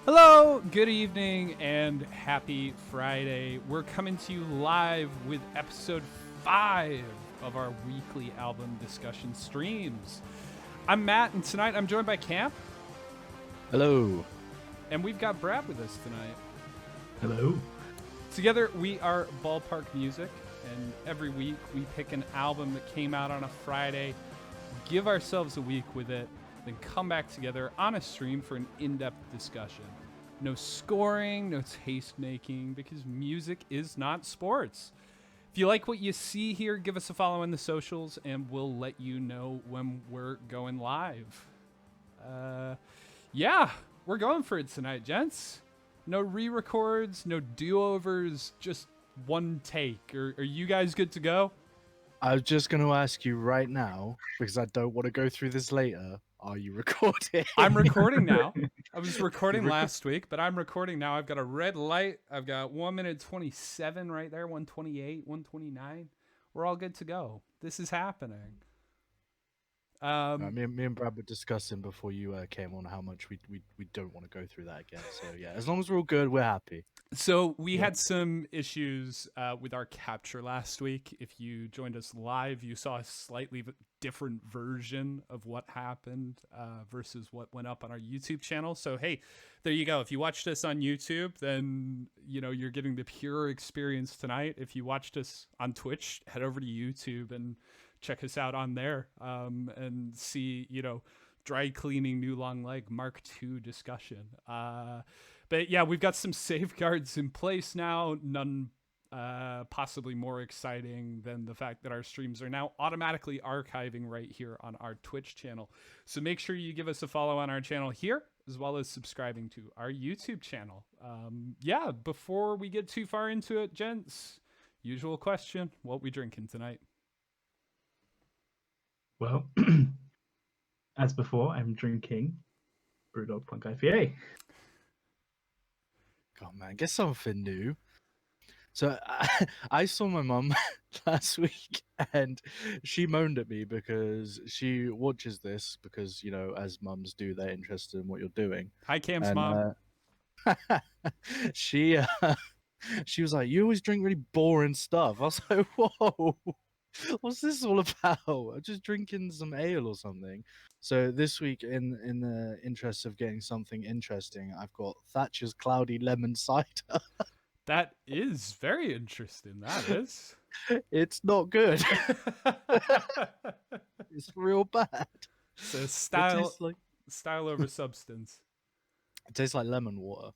Hello, good evening, and happy Friday. We're coming to you live with episode 5 of our weekly album discussion streams. I'm Matt, and tonight I'm joined by Camp, Hello. and we've got Brad with us tonight. Hello. Together, we are Ballpark Music, and every week we pick an album that came out on a Friday, give ourselves a week with it, then come back together on a stream for an in-depth discussion. No scoring, no taste making, because music is not sports. If you like what you see here, give us a follow on the socials, and we'll let you know when we're going live. Yeah, we're going for it tonight, gents. No re-records, no do-overs, just one take. Are you guys good to go? I was just going to ask you right now, because I don't want to go through this later. Are you recording? I'm recording now. I was recording last week, but I'm recording now. I've got a red light. I've got 1 minute 27 right there, 128, 129. We're all good to go. This is happening. Me and Brad were discussing before you came on how much we don't want to go through that again. So yeah, as long as we're all good, we're happy. So we had some issues with our capture last week. If you joined us live, you saw a slightly different version of what happened versus what went up on our YouTube channel. So hey, there you go. If you watched us on YouTube, then you're getting the pure experience tonight. If you watched us on Twitch, head over to YouTube and check us out on there and see dry cleaning new long leg Mark II discussion. But yeah, we've got some safeguards in place now, none possibly more exciting than the fact that our streams are now automatically archiving right here on our Twitch channel. So make sure you give us a follow on our channel here, as well as subscribing to our YouTube channel. Yeah, before we get too far into it, gents, usual question, what we drinking tonight? Well, as before, I'm drinking Brewdog Punk IPA. God, man, get something new. So I saw my mum last week, and she moaned at me because she watches this because as mums do, they're interested in what you're doing. Hi, Cam's And mom. she was like, "You always drink really boring stuff." I was like, "Whoa, what's this all about? I'm just drinking some ale or something." So this week, in the interest of getting something interesting, I've got Thatcher's Cloudy Lemon Cider. That is very interesting. That is. It's not good. It's real bad. So style It over substance. tastes like lemon water.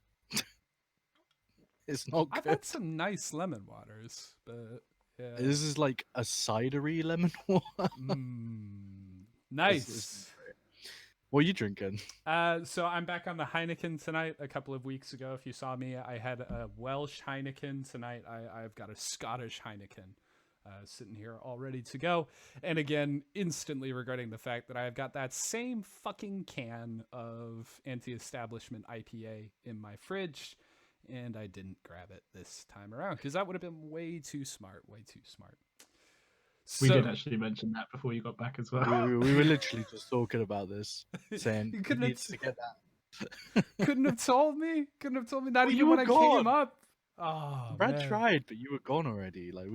It's not good. I've had some nice lemon waters, but yeah. This is like a cidery lemon water. Nice. What are you drinking? So I'm back on the Heineken tonight. A couple of weeks ago, if you saw me, I had a Welsh Heineken. Tonight I've got a Scottish Heineken sitting here all ready to go. And again, instantly regretting the fact that I've got that same fucking can of anti-establishment IPA in my fridge, and I didn't grab it this time around because that would have been way too smart. We did actually mention that before you got back as well. We were literally just talking about this, saying You he needs to get that. couldn't have told me. Not Well, even you when were I gone. came up. Oh, Brad man. tried, but you were gone already. Like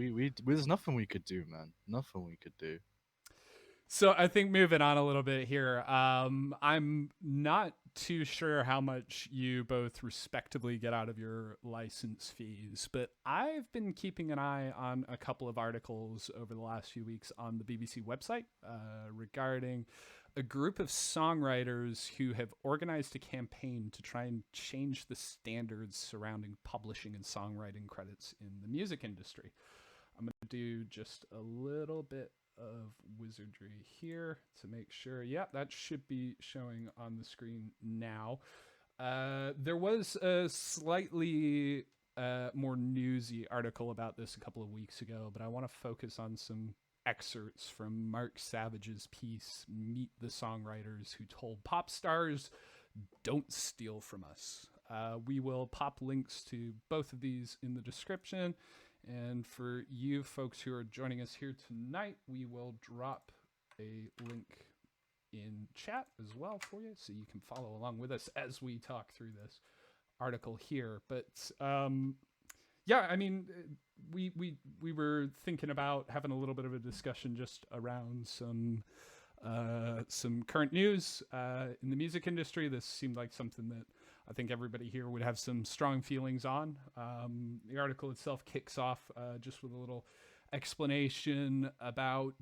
there's nothing we could do, man. Nothing we could do. So I think moving on a little bit here, I'm not too sure how much you both respectively get out of your license fees, but I've been keeping an eye on a couple of articles over the last few weeks on the BBC website regarding a group of songwriters who have organized a campaign to try and change the standards surrounding publishing and songwriting credits in the music industry. I'm going to do just a little bit of wizardry here to make sure. Yeah, that should be showing on the screen now. There was a slightly more newsy article about this a couple of weeks ago, but I want to focus on some excerpts from Mark Savage's piece, Meet the Songwriters Who Told Pop Stars, Don't Steal From Us. We will pop links to both of these in the description. And for you folks who are joining us here tonight, we will drop a link in chat as well for you so you can follow along with us as we talk through this. article here. But yeah, I mean, we were thinking about having a little bit of a discussion just around some current news in the music industry. This seemed like something that I think everybody here would have some strong feelings on. The article itself kicks off just with a little explanation about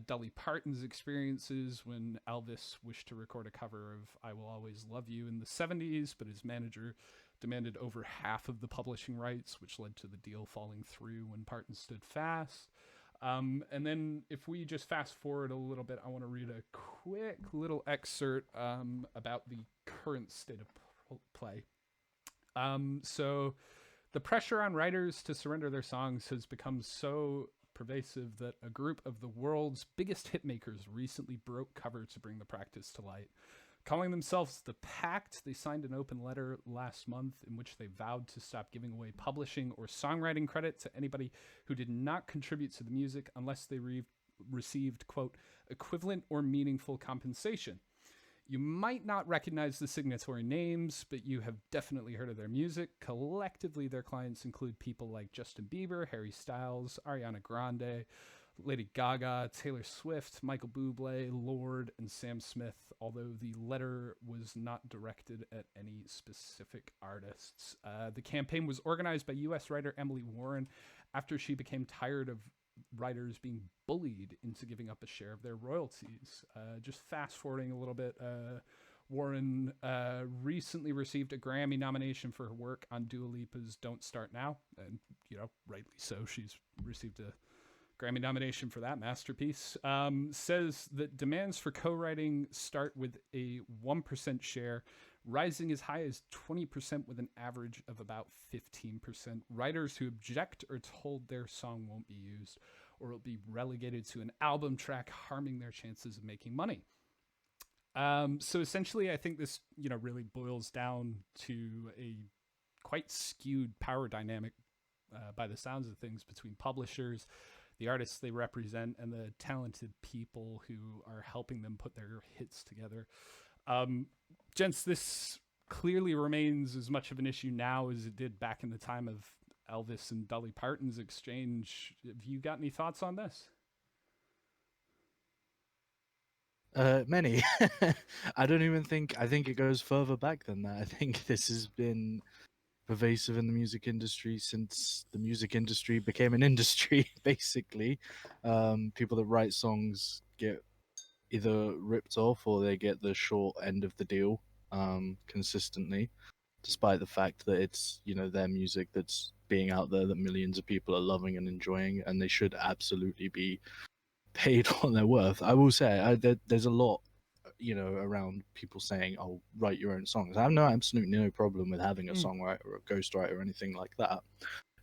Dolly Parton's experiences when Elvis wished to record a cover of I Will Always Love You in the 70s, but his manager demanded over half of the publishing rights, which led to the deal falling through when Parton stood fast. And then if we just fast forward a little bit, I want to read a quick little excerpt about the current state of play. So the pressure on writers to surrender their songs has become so pervasive that a group of the world's biggest hitmakers recently broke cover to bring the practice to light. Calling themselves the Pact, they signed an open letter last month in which they vowed to stop giving away publishing or songwriting credit to anybody who did not contribute to the music unless they received, quote, equivalent or meaningful compensation. You might not recognize the signatory names, but you have definitely heard of their music. Collectively, their clients include people like Justin Bieber, Harry Styles, Ariana Grande, Lady Gaga, Taylor Swift, Michael Bublé, Lorde, and Sam Smith, although the letter was not directed at any specific artists. The campaign was organized by U.S. writer Emily Warren after she became tired of writers being bullied into giving up a share of their royalties. Just fast forwarding a little bit, Warren recently received a Grammy nomination for her work on Dua Lipa's Don't Start Now, and, you know, rightly so. She's received a Grammy nomination for that masterpiece. Says that demands for co-writing start with a 1% share, rising as high as 20% with an average of about 15%. Writers who object are told their song won't be used or it'll be relegated to an album track, harming their chances of making money. So essentially, I think this, you know, really boils down to a quite skewed power dynamic by the sounds of things between publishers, the artists they represent, and the talented people who are helping them put their hits together. Gents, this clearly remains as much of an issue now as it did back in the time of Elvis and Dolly Parton's exchange. Have you got any thoughts on this? Many. I think it goes further back than that. I think this has been pervasive in the music industry since the music industry became an industry, basically. People that write songs get either ripped off or they get the short end of the deal consistently, despite the fact that it's, you know, their music that's being out there that millions of people are loving and enjoying, and they should absolutely be paid what they're worth. I will say there's a lot, you know, around people saying, "Oh, write your own songs." I have absolutely no problem with having a songwriter or a ghostwriter or anything like that,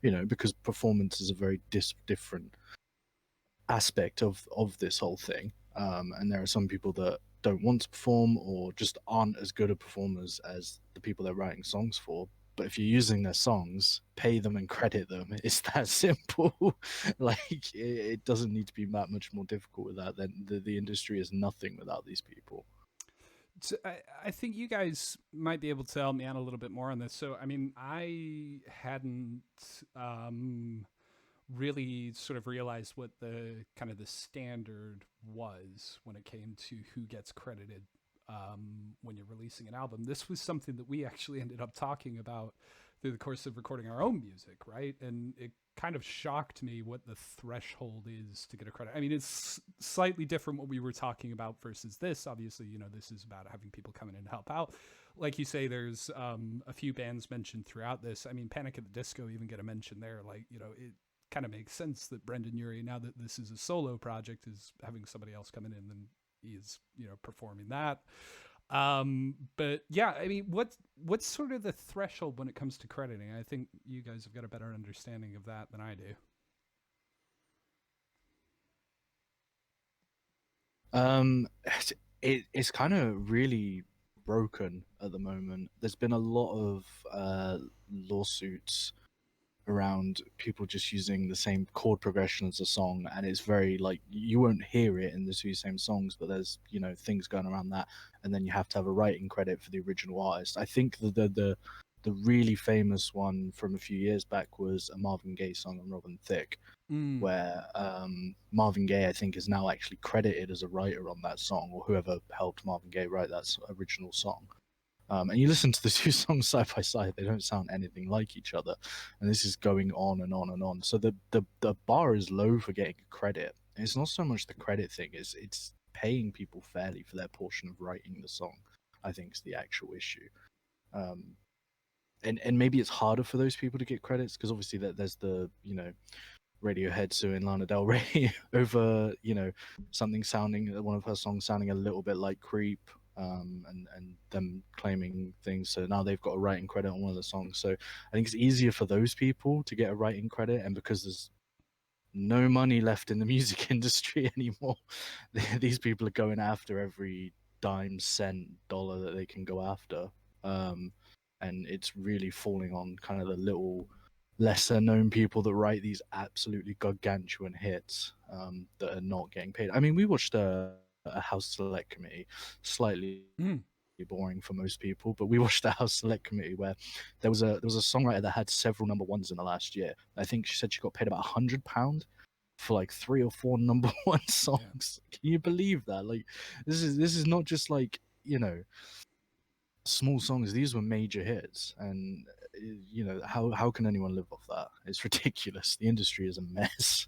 you know, because performance is a very different aspect of this whole thing. And there are some people that don't want to perform or just aren't as good at performers as the people they're writing songs for. But if you're using their songs, pay them and credit them. It's that simple. Like, it doesn't need to be that much more difficult with that. Then the industry is nothing without these people. So I think you guys might be able to help me out a little bit more on this. So, I mean, I hadn't really sort of realized what the kind of the standard was when it came to who gets credited when you're releasing an album. This was something that we actually ended up talking about through the course of recording our own music, right? And it kind of shocked me what the threshold is to get a credit. I mean, it's slightly different what we were talking about versus this. Obviously, you know, this is about having people come in and help out. Like you say, there's a few bands mentioned throughout this. I mean, Panic at the Disco even get a mention there. Like, you know, it kind of makes sense that Brendan Urie, now that this is a solo project, is having somebody else come in and he is, you know, performing that. But yeah, I mean, what's sort of the threshold when it comes to crediting? I think you guys have got a better understanding of that than I do. It's kind of really broken at the moment. There's been a lot of lawsuits around people just using the same chord progression as a song, and it's very like you won't hear it in the two same songs, but there's, you know, things going around that, and then you have to have a writing credit for the original artist. I think the The really famous one from a few years back was a Marvin Gaye song on Robin Thicke, where Marvin Gaye, I think, is now actually credited as a writer on that song, or whoever helped Marvin Gaye write that original song. And you listen to the two songs side by side; they don't sound anything like each other, and this is going on and on and on. So the bar is low for getting credit. And it's not so much the credit thing; it's paying people fairly for their portion of writing the song. I think is the actual issue. And maybe it's harder for those people to get credits because obviously there's the Radiohead suing Lana Del Rey over something sounding one of her songs sounding a little bit like Creep, and them claiming things. So now they've got a writing credit on one of the songs. So I think it's easier for those people to get a writing credit, and because there's no money left in the music industry anymore, these people are going after every dime, cent, dollar that they can go after. And it's really falling on kind of the little lesser known people that write these absolutely gargantuan hits, that are not getting paid. I mean, we watched a House Select Committee, slightly boring for most people, but we watched the House Select Committee where there was a songwriter that had several number ones in the last year. I think she said she got paid about £100 for like 3 or 4 number one songs. Yeah. Can you believe that? Like, this is not just like small songs. These were major hits, and how can anyone live off that? It's ridiculous. The industry is a mess.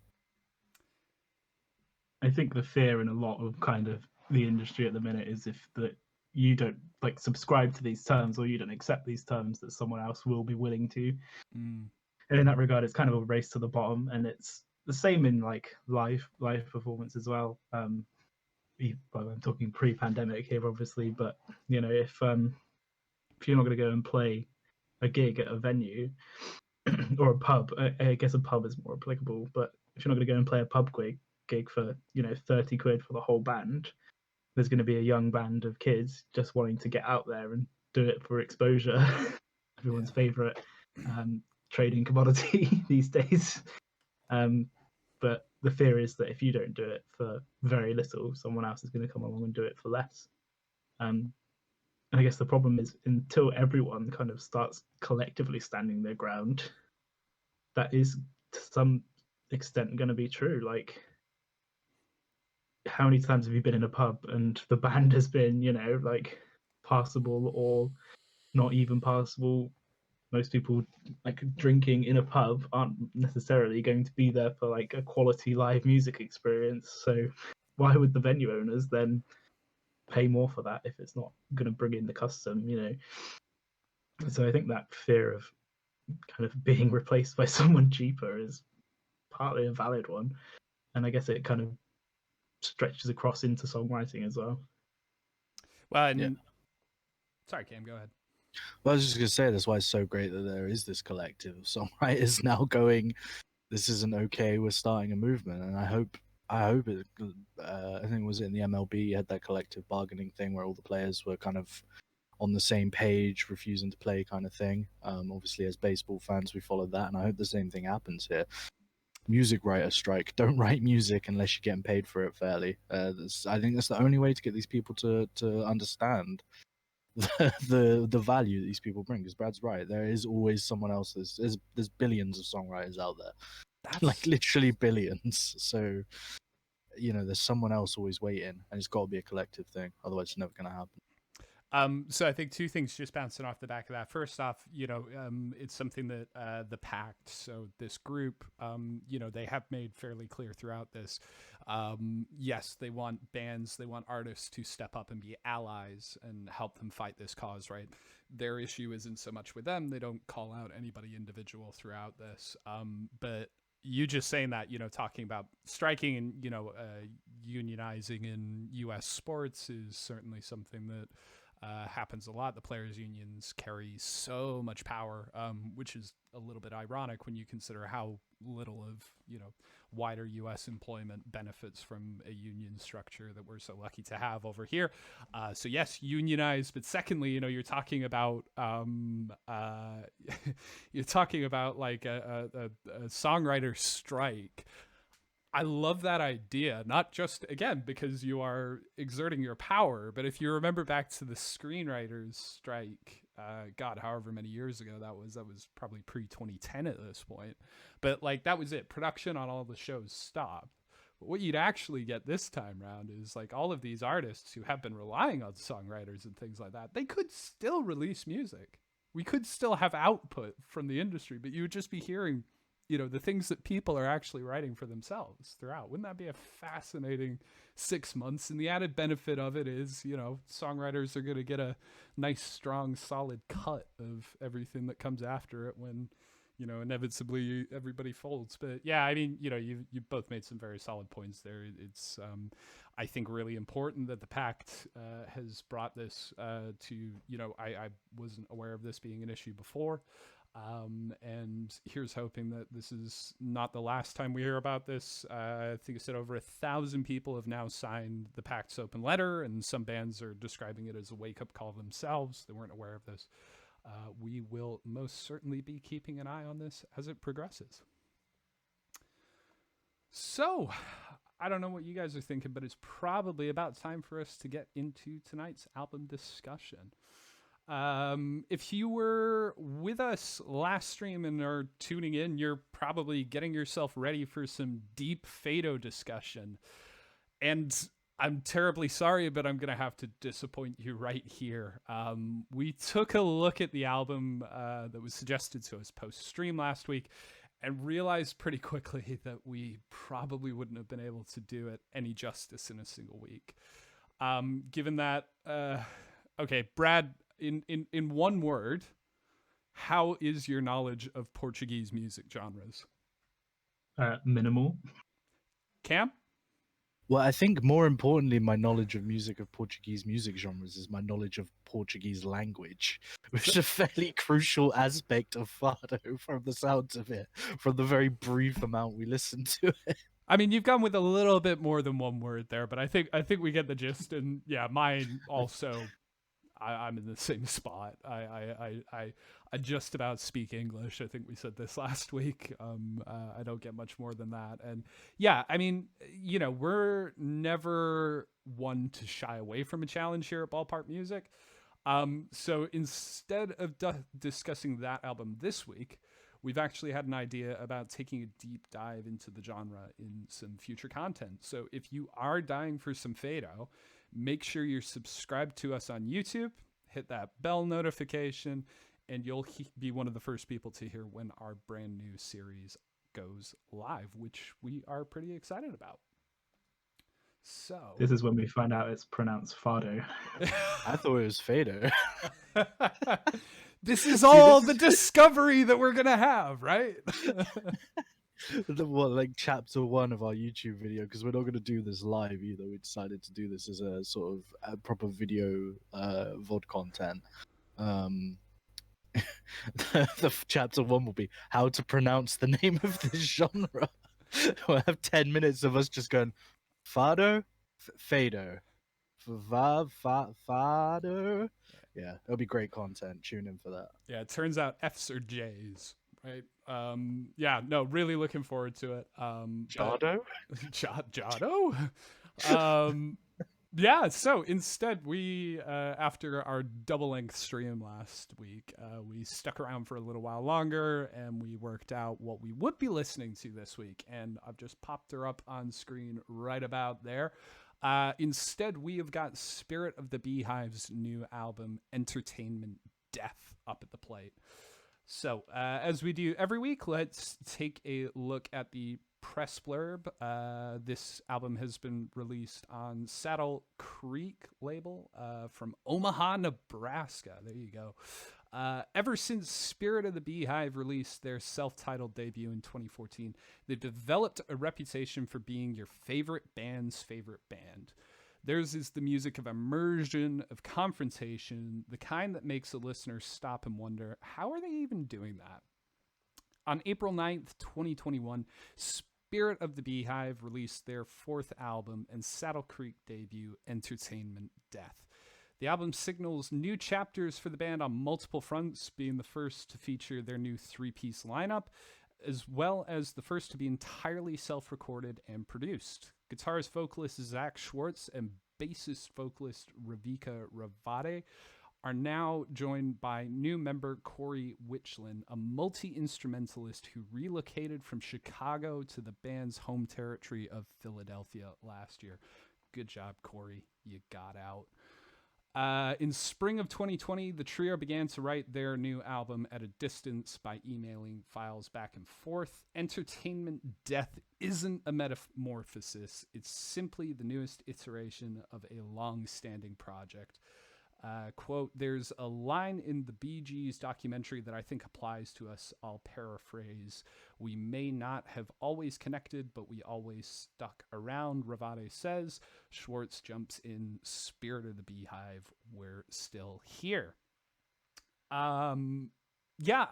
I think the fear in a lot of kind of the industry at the minute is if that you don't like subscribe to these terms, or you don't accept these terms, that someone else will be willing to. And in that regard, it's kind of a race to the bottom, and it's the same in like live performance as well. I'm talking pre-pandemic here, obviously, but if you're not going to go and play a gig at a venue or a pub, I guess a pub is more applicable, but if you're not going to go and play a pub gig for 30 quid for the whole band, there's going to be a young band of kids just wanting to get out there and do it for exposure. Everyone's favorite trading commodity these days. But the fear is that if you don't do it for very little, someone else is going to come along and do it for less. And I guess the problem is, until everyone kind of starts collectively standing their ground, that is to some extent going to be true. Like, how many times have you been in a pub and the band has been, like passable or not even passable? Most people like drinking in a pub aren't necessarily going to be there for like a quality live music experience. So why would the venue owners then pay more for that if it's not going to bring in the custom, So I think that fear of kind of being replaced by someone cheaper is partly a valid one. And I guess it kind of stretches across into songwriting as well. Well, sorry, Cam, go ahead. Well, I was just going to say, that's why it's so great that there is this collective of songwriters now going, this isn't okay, we're starting a movement. And I hope it, I think it was in the MLB, had that collective bargaining thing where all the players were kind of on the same page, refusing to play kind of thing. Obviously, as baseball fans, we followed that, and I hope the same thing happens here. Music writer strike. Don't write music unless you're getting paid for it fairly. I think that's the only way to get these people to understand the value that these people bring. Because Brad's right, there is always someone else. There's billions of songwriters out there, like literally billions. So there's someone else always waiting, and it's got to be a collective thing. Otherwise, it's never going to happen. So I think two things just bouncing off the back of that. First off, it's something that the Pact, so this group, they have made fairly clear throughout this. Yes, they want bands, they want artists to step up and be allies and help them fight this cause, right? Their issue isn't so much with them. They don't call out anybody individual throughout this. But you just saying that, talking about striking and, unionizing in U.S. sports is certainly something that happens a lot. The players' unions carry so much power, which is a little bit ironic when you consider how little of wider U.S. employment benefits from a union structure that we're so lucky to have over here. So yes, unionized, but secondly, you're talking about like a songwriter strike. I love that idea, not just, again, because you are exerting your power, but if you remember back to the screenwriters strike God, however many years ago that was probably pre-2010 at this point. But like, that was it. Production on all the shows stopped. But what you'd actually get this time around is like all of these artists who have been relying on songwriters and things like that, they could still release music. We could still have output from the industry, but you would just be hearing, the things that people are actually writing for themselves throughout. Wouldn't that be a fascinating 6 months? And the added benefit of it is, songwriters are going to get a nice, strong, solid cut of everything that comes after it when, inevitably everybody folds. But yeah, I mean, you both made some very solid points there. It's, I think, really important that the Pact has brought this to, I wasn't aware of this being an issue before. And here's hoping that this is not the last time we hear about this. I think I said over 1,000 people have now signed the Pact's open letter, and some bands are describing it as a wake-up call themselves. They weren't aware of this. We will most certainly be keeping an eye on this as it progresses. So, I don't know what you guys are thinking, but it's probably about time for us to get into tonight's album discussion. If you were with us last stream and are tuning in, you're probably getting yourself ready for some deep Fado discussion. And I'm terribly sorry, but I'm going to have to disappoint you right here. We took a look at the album that was suggested to us post-stream last week and realized pretty quickly that we probably wouldn't have been able to do it any justice in a single week. Given that, okay, Brad, in one word, how is your knowledge of Portuguese music genres? Minimal. Cam? Well, I think more importantly, my knowledge of Portuguese music genres is my knowledge of Portuguese language, which is a fairly crucial aspect of Fado from the sounds of it, from the very brief amount we listened to it. I mean, you've gone with a little bit more than one word there, but I think we get the gist. And yeah, mine also, I'm in the same spot. I just about speak English. I think we said this last week. I don't get much more than that. And yeah, I mean, we're never one to shy away from a challenge here at Ballpark Music. So instead of discussing that album this week, we've actually had an idea about taking a deep dive into the genre in some future content. So if you are dying for some Fado, make sure you're subscribed to us on YouTube, hit that bell notification, and you'll be one of the first people to hear when our brand new series goes live, which we are pretty excited about. So this is when we find out it's pronounced Fado. I thought it was Fado. This is all the discovery that we're going to have, right? Well, like chapter 1 of our YouTube video, because we're not going to do this live either. We decided to do this as a sort of a proper video VOD content. The chapter 1 will be how to pronounce the name of this genre. We'll have 10 minutes of us just going Fado, Fado, Fado. Yeah, it'll be great content. Tune in for that. Yeah, it turns out F's are J's, right? Yeah, no, really looking forward to it. Jado? Jado? Yeah, so instead we, after our double-length stream last week, we stuck around for a little while longer and we worked out what we would be listening to this week. And I've just popped her up on screen right about there. Instead, we have got Spirit of the Beehive's new album, Entertainment Death, up at the plate. So, as we do every week, let's take a look at the press blurb. This album has been released on Saddle Creek label from Omaha, Nebraska. There you go. Ever since Spirit of the Beehive released their self-titled debut in 2014, they've developed a reputation for being your favorite band's favorite band. Theirs is the music of immersion, of confrontation, the kind that makes a listener stop and wonder, how are they even doing that? On April 9th, 2021, Spirit of the Beehive released their 4th album and Saddle Creek debut, Entertainment Death. The album signals new chapters for the band on multiple fronts, being the first to feature their new 3-piece lineup, as well as the first to be entirely self-recorded and produced. Guitarist vocalist Zach Schwartz and bassist vocalist Ravika Ravade are now joined by new member Corey Witchlin, a multi-instrumentalist who relocated from Chicago to the band's home territory of Philadelphia last year. Good job, Corey. You got out. In spring of 2020, the trio began to write their new album at a distance by emailing files back and forth. Entertainment Death isn't a metamorphosis. It's simply the newest iteration of a long-standing project. Quote, there's a line in the Bee Gees documentary that I think applies to us. I'll paraphrase. We may not have always connected, but we always stuck around, Ravade says. Schwartz jumps in, Spirit of the Beehive, we're still here. Yeah,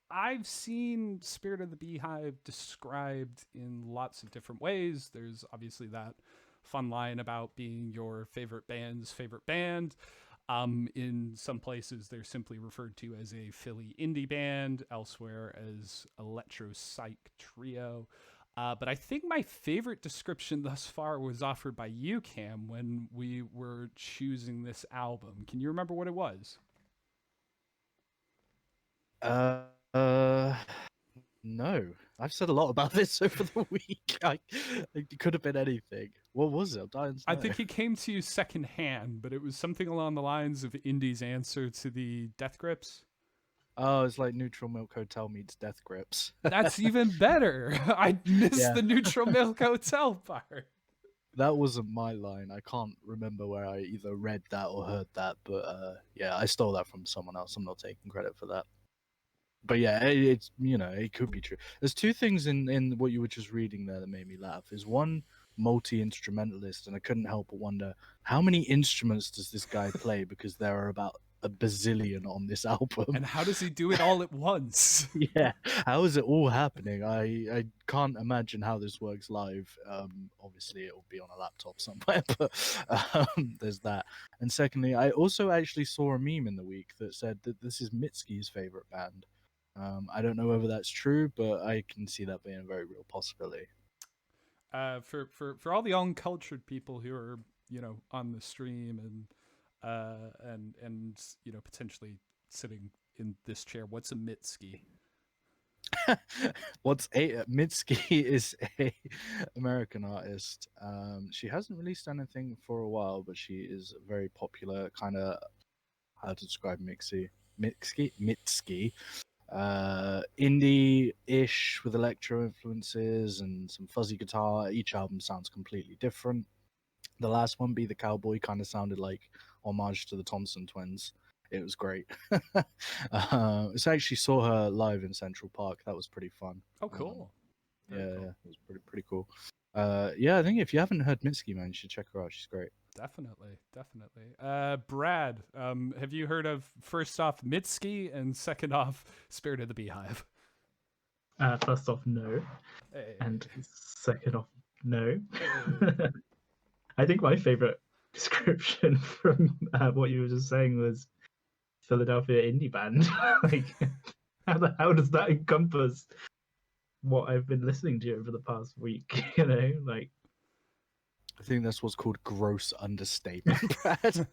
I've seen Spirit of the Beehive described in lots of different ways. There's obviously that fun line about being your favorite band's favorite band. In some places, they're simply referred to as a Philly indie band, elsewhere as electro psych trio. But I think my favorite description thus far was offered by you, Cam, when we were choosing this album. Can you remember what it was? No. I've said a lot about this over the week. It could have been anything. What was it? I'm dying to know. I think it came to you secondhand, but it was something along the lines of Indie's answer to the Death Grips. Oh, it's like Neutral Milk Hotel meets Death Grips. That's even better. I missed the Neutral Milk Hotel part. That wasn't my line. I can't remember where I either read that or heard that, but yeah, I stole that from someone else. I'm not taking credit for that. But yeah, it's, you know, it could be true. There's two things in what you were just reading there that made me laugh. Is one, multi-instrumentalist, and I couldn't help but wonder how many instruments does this guy play, because there are about a bazillion on this album. And how does he do it all at once? Yeah, how is it all happening? I can't imagine how this works live. Obviously it will be on a laptop somewhere, but there's that. And secondly, I also actually saw a meme in the week that said that this is Mitsuki's favorite band. I don't know whether that's true, but I can see that being a very real possibility. For all the uncultured people who are, you know, on the stream and you know, potentially sitting in this chair, what's a Mitsuki? Mitsuki is a American artist. She hasn't released anything for a while, but she is very popular. Kind of how to describe Mitsuki. Indie-ish with electro influences and some fuzzy guitar. Each album sounds completely different. The last one, Be the Cowboy, kind of sounded like homage to the Thompson Twins. It was great. I actually saw her live in Central Park. That was pretty fun. Oh, cool. Yeah, it was pretty cool. Yeah, I think if you haven't heard Mitsuki, man, you should check her out. She's great. Definitely. Brad, have you heard of, first off, Mitsuki, and second off, Spirit of the Beehive? First off, no. Hey. And second off, no. I think my favorite description from what you were just saying was Philadelphia indie band. Like, how does that encompass what I've been listening to over the past week? You know, like, I think that's what's called gross understatement, Brad.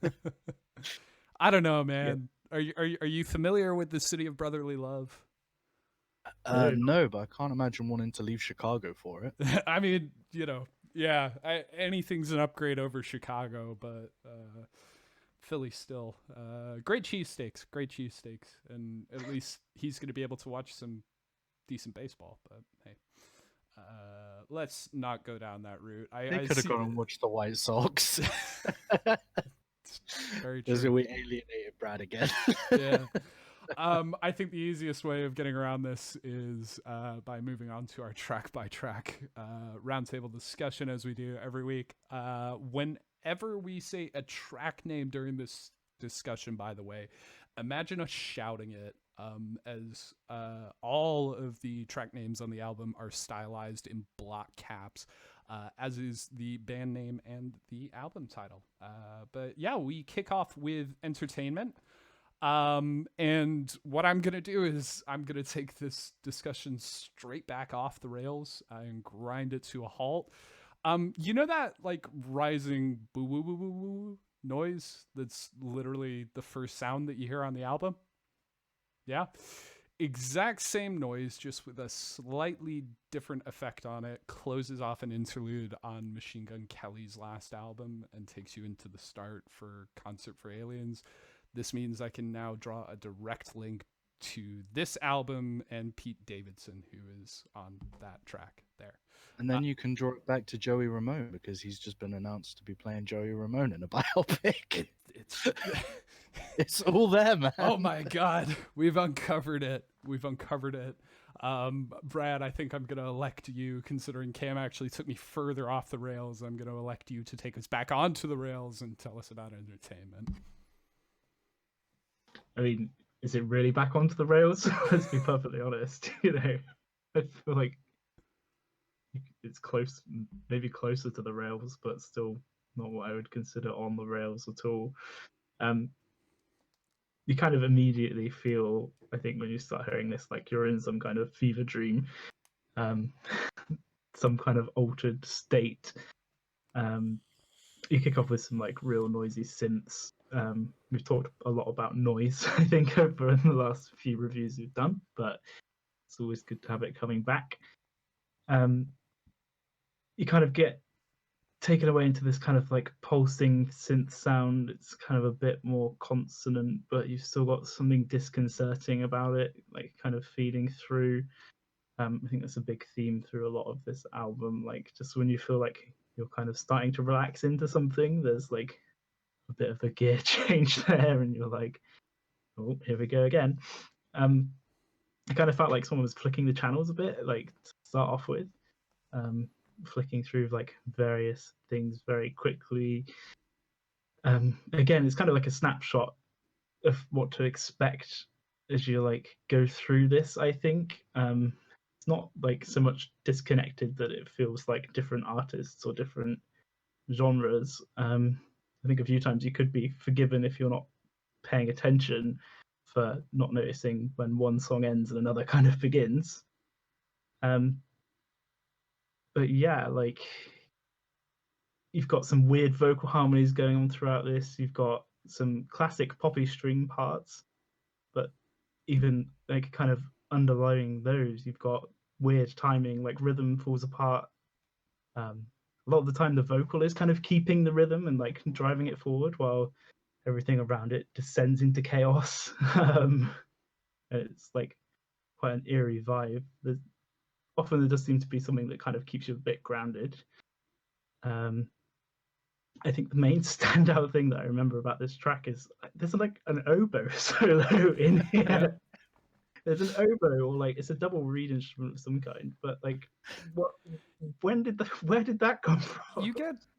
I don't know, man. Yeah. Are you familiar with the City of Brotherly Love? No, but I can't imagine wanting to leave Chicago for it. I mean, you know, yeah, anything's an upgrade over Chicago, but Philly still. Great cheesesteaks, and at least he's going to be able to watch some decent baseball. But hey, let's not go down that route. They could have gone and watched the White Sox. Very true. So we alienated Brad again. Yeah. I think the easiest way of getting around this is by moving on to our track by track roundtable discussion, as we do every week. Whenever we say a track name during this discussion, by the way, imagine us shouting it, as all of the track names on the album are stylized in block caps, as is the band name and the album title. But yeah, we kick off with Entertainment. And what I'm going to do is I'm going to take this discussion straight back off the rails and grind it to a halt. You know that like rising boo woo woo woo woo noise that's literally the first sound that you hear on the album? Yeah. Exact same noise, just with a slightly different effect on it. Closes off an interlude on Machine Gun Kelly's last album and takes you into the start for Concert for Aliens. This means I can now draw a direct link to this album and Pete Davidson, who is on that track there. And then you can draw it back to Joey Ramone, because he's just been announced to be playing Joey Ramone in a biopic. It's It's all there, man. Oh my God, we've uncovered it. Brad, I think I'm going to elect you, considering Cam actually took me further off the rails. I'm going to elect you to take us back onto the rails and tell us about entertainment. I mean, is it really back onto the rails? Let's be perfectly honest. You know, I feel like it's close, maybe closer to the rails, but still not what I would consider on the rails at all. You kind of immediately feel, I think, when you start hearing this, like you're in some kind of fever dream, some kind of altered state. You kick off with some like real noisy synths. We've talked a lot about noise, I think, over the last few reviews we've done, but it's always good to have it coming back. You kind of get taken away into this kind of like pulsing synth sound. It's kind of a bit more consonant, but you've still got something disconcerting about it, like kind of feeding through. I think that's a big theme through a lot of this album. Like just when you feel like you're kind of starting to relax into something, there's like a bit of a gear change there, and you're like, oh, here we go again. I kind of felt like someone was flicking the channels a bit, like to start off with. Flicking through like various things very quickly. Again, it's kind of like a snapshot of what to expect as you like go through this. I think it's not like so much disconnected that it feels like different artists or different genres. I think a few times you could be forgiven if you're not paying attention for not noticing when one song ends and another kind of begins. But yeah, like you've got some weird vocal harmonies going on throughout this. You've got some classic poppy string parts, but even like kind of underlying those, you've got weird timing, like rhythm falls apart. A lot of the time the vocal is kind of keeping the rhythm and like driving it forward while everything around it descends into chaos. It's like quite an eerie vibe. Often there does seem to be something that kind of keeps you a bit grounded. I think the main standout thing that I remember about this track is there's like an oboe solo in here. There's an oboe, or like it's a double reed instrument of some kind. But like, where did that come from?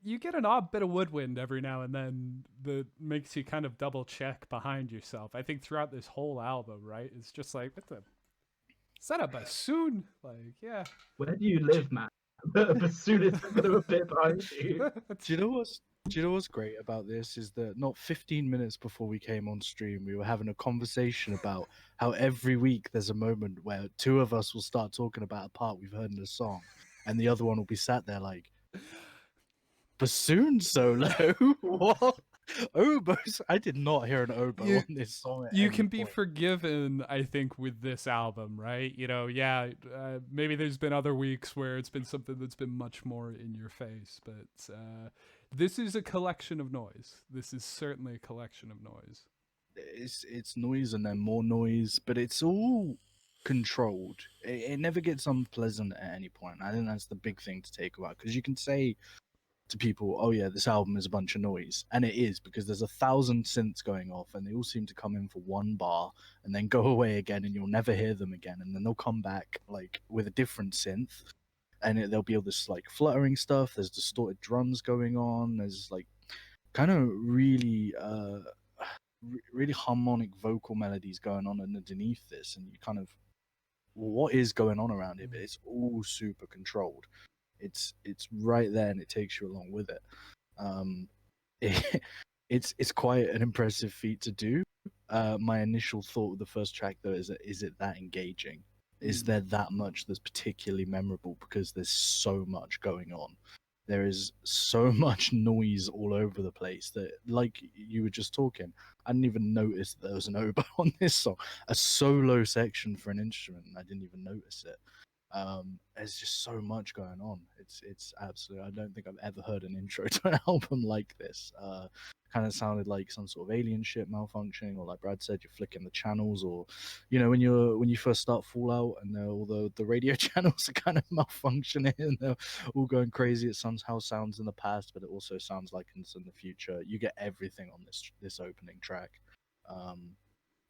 You get an odd bit of woodwind every now and then that makes you kind of double check behind yourself. I think throughout this whole album, right? It's just like, what the. Is that a bassoon? Like, yeah. Where do you live, man? The bassoon is going to appear behind you. Do you know what's great about this is that not 15 minutes before we came on stream, we were having a conversation about how every week there's a moment where two of us will start talking about a part we've heard in a song, and the other one will be sat there like, bassoon solo? What? Oboes? I did not hear an oboe on this song. You can be forgiven, I think, with this album, right? You know, yeah, maybe there's been other weeks where it's been something that's been much more in your face, but this is a collection of noise. This is certainly a collection of noise. It's noise and then more noise, but it's all controlled. It never gets unpleasant at any point. I think that's the big thing to take away, because you can say to people, oh yeah, this album is a bunch of noise, and it is, because there's 1,000 synths going off and they all seem to come in for one bar and then go away again, and you'll never hear them again, and then they'll come back like with a different synth, and there'll be all this like fluttering stuff, there's distorted drums going on, there's like kind of really really harmonic vocal melodies going on underneath this, and you kind of, well, what is going on around it? But it's all super controlled. It's right there, and it takes you along with it. It's quite an impressive feat to do. My initial thought with the first track, though, is it that engaging? Is there that much that's particularly memorable? Because there's so much going on. there is so much noise all over the place that, like you were just talking, I didn't even notice that there was an oboe on this song, a solo section for an instrument, and I didn't even notice it. There's just so much going on. It's absolutely. I don't think I've ever heard an intro to an album like this. Kind of sounded like some sort of alien ship malfunctioning, or like Brad said, you're flicking the channels, or when you first start Fallout and all the radio channels are kind of malfunctioning and they're all going crazy. It somehow sounds in the past, but it also sounds like it's in the future. You get everything on this opening track,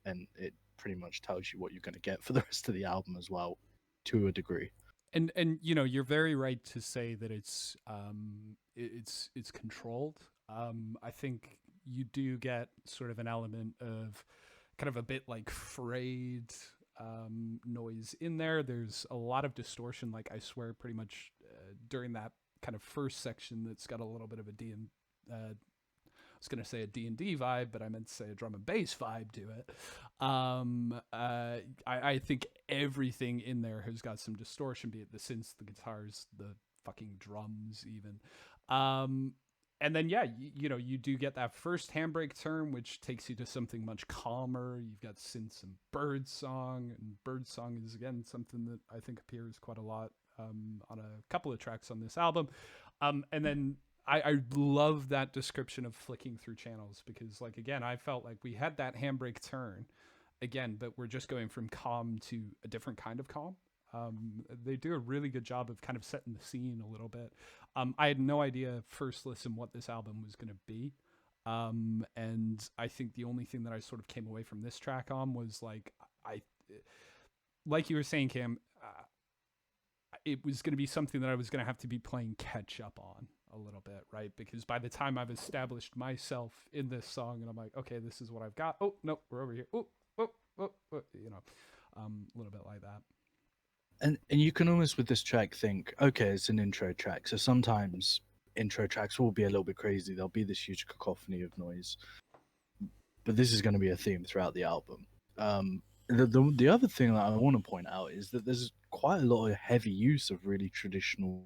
and it pretty much tells you what you're going to get for the rest of the album as well, to a degree. And you're very right to say that it's controlled. I think you do get sort of an element of kind of a bit like frayed noise in there. There's a lot of distortion, like I swear, pretty much during that kind of first section that's got a little bit of a I was going to say a D&D vibe, but I meant to say a drum and bass vibe to it. I think everything in there has got some distortion, be it the synths, the guitars, the fucking drums even. And then, yeah, you do get that first handbrake turn, which takes you to something much calmer. You've got synths and birdsong, and birdsong is, again, something that I think appears quite a lot on a couple of tracks on this album. And then I love that description of flicking through channels, because, like, again, I felt like we had that handbrake turn again, but we're just going from calm to a different kind of calm. They do a really good job of kind of setting the scene a little bit. I had no idea first listen what this album was going to be. And I think the only thing that I sort of came away from this track on was like you were saying, Cam, it was going to be something that I was going to have to be playing catch up on a little bit, right? Because by the time I've established myself in this song and I'm like, okay, this is what I've got. Oh, no, we're over here. Oh, a little bit like that. And you can almost with this track think, okay, it's an intro track. So sometimes intro tracks will be a little bit crazy. There'll be this huge cacophony of noise. But this is going to be a theme throughout the album. The other thing that I want to point out is that there's quite a lot of heavy use of really traditional,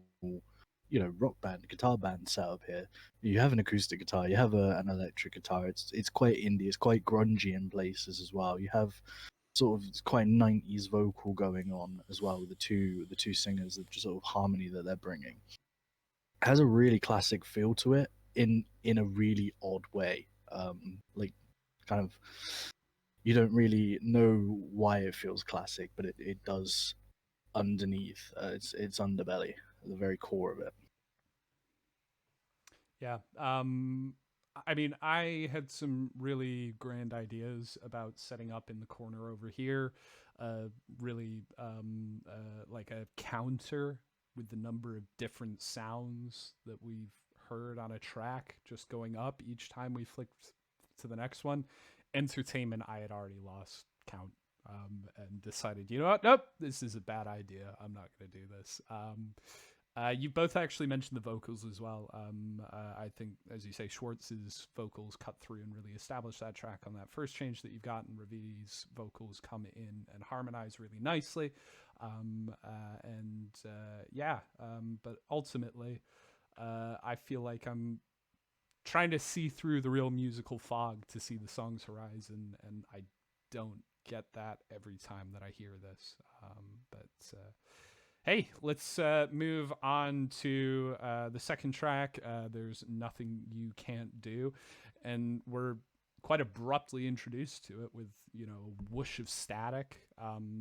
rock band, guitar band setup here. You have an acoustic guitar, you have an electric guitar. It's quite indie, it's quite grungy in places as well. You have sort of quite 90s vocal going on as well with the two singers, the sort of harmony that they're bringing. It has a really classic feel to it in a really odd way. Like kind of, you don't really know why it feels classic, but it does underneath. It's underbelly at the very core of it. Yeah. I mean, I had some really grand ideas about setting up in the corner over here, really like a counter with the number of different sounds that we've heard on a track just going up each time we flicked to the next one. Entertainment, I had already lost count and decided, you know what? Nope, this is a bad idea. I'm not going to do this. You both actually mentioned the vocals as well. I think, as you say, Schwartz's vocals cut through and really establish that track on that first change that you've got, and Ravi's vocals come in and harmonize really nicely. But ultimately, I feel like I'm trying to see through the real musical fog to see the song's horizon, and I don't get that every time that I hear this. Hey, let's move on to the second track. There's Nothing You Can't Do, and we're quite abruptly introduced to it with, a whoosh of static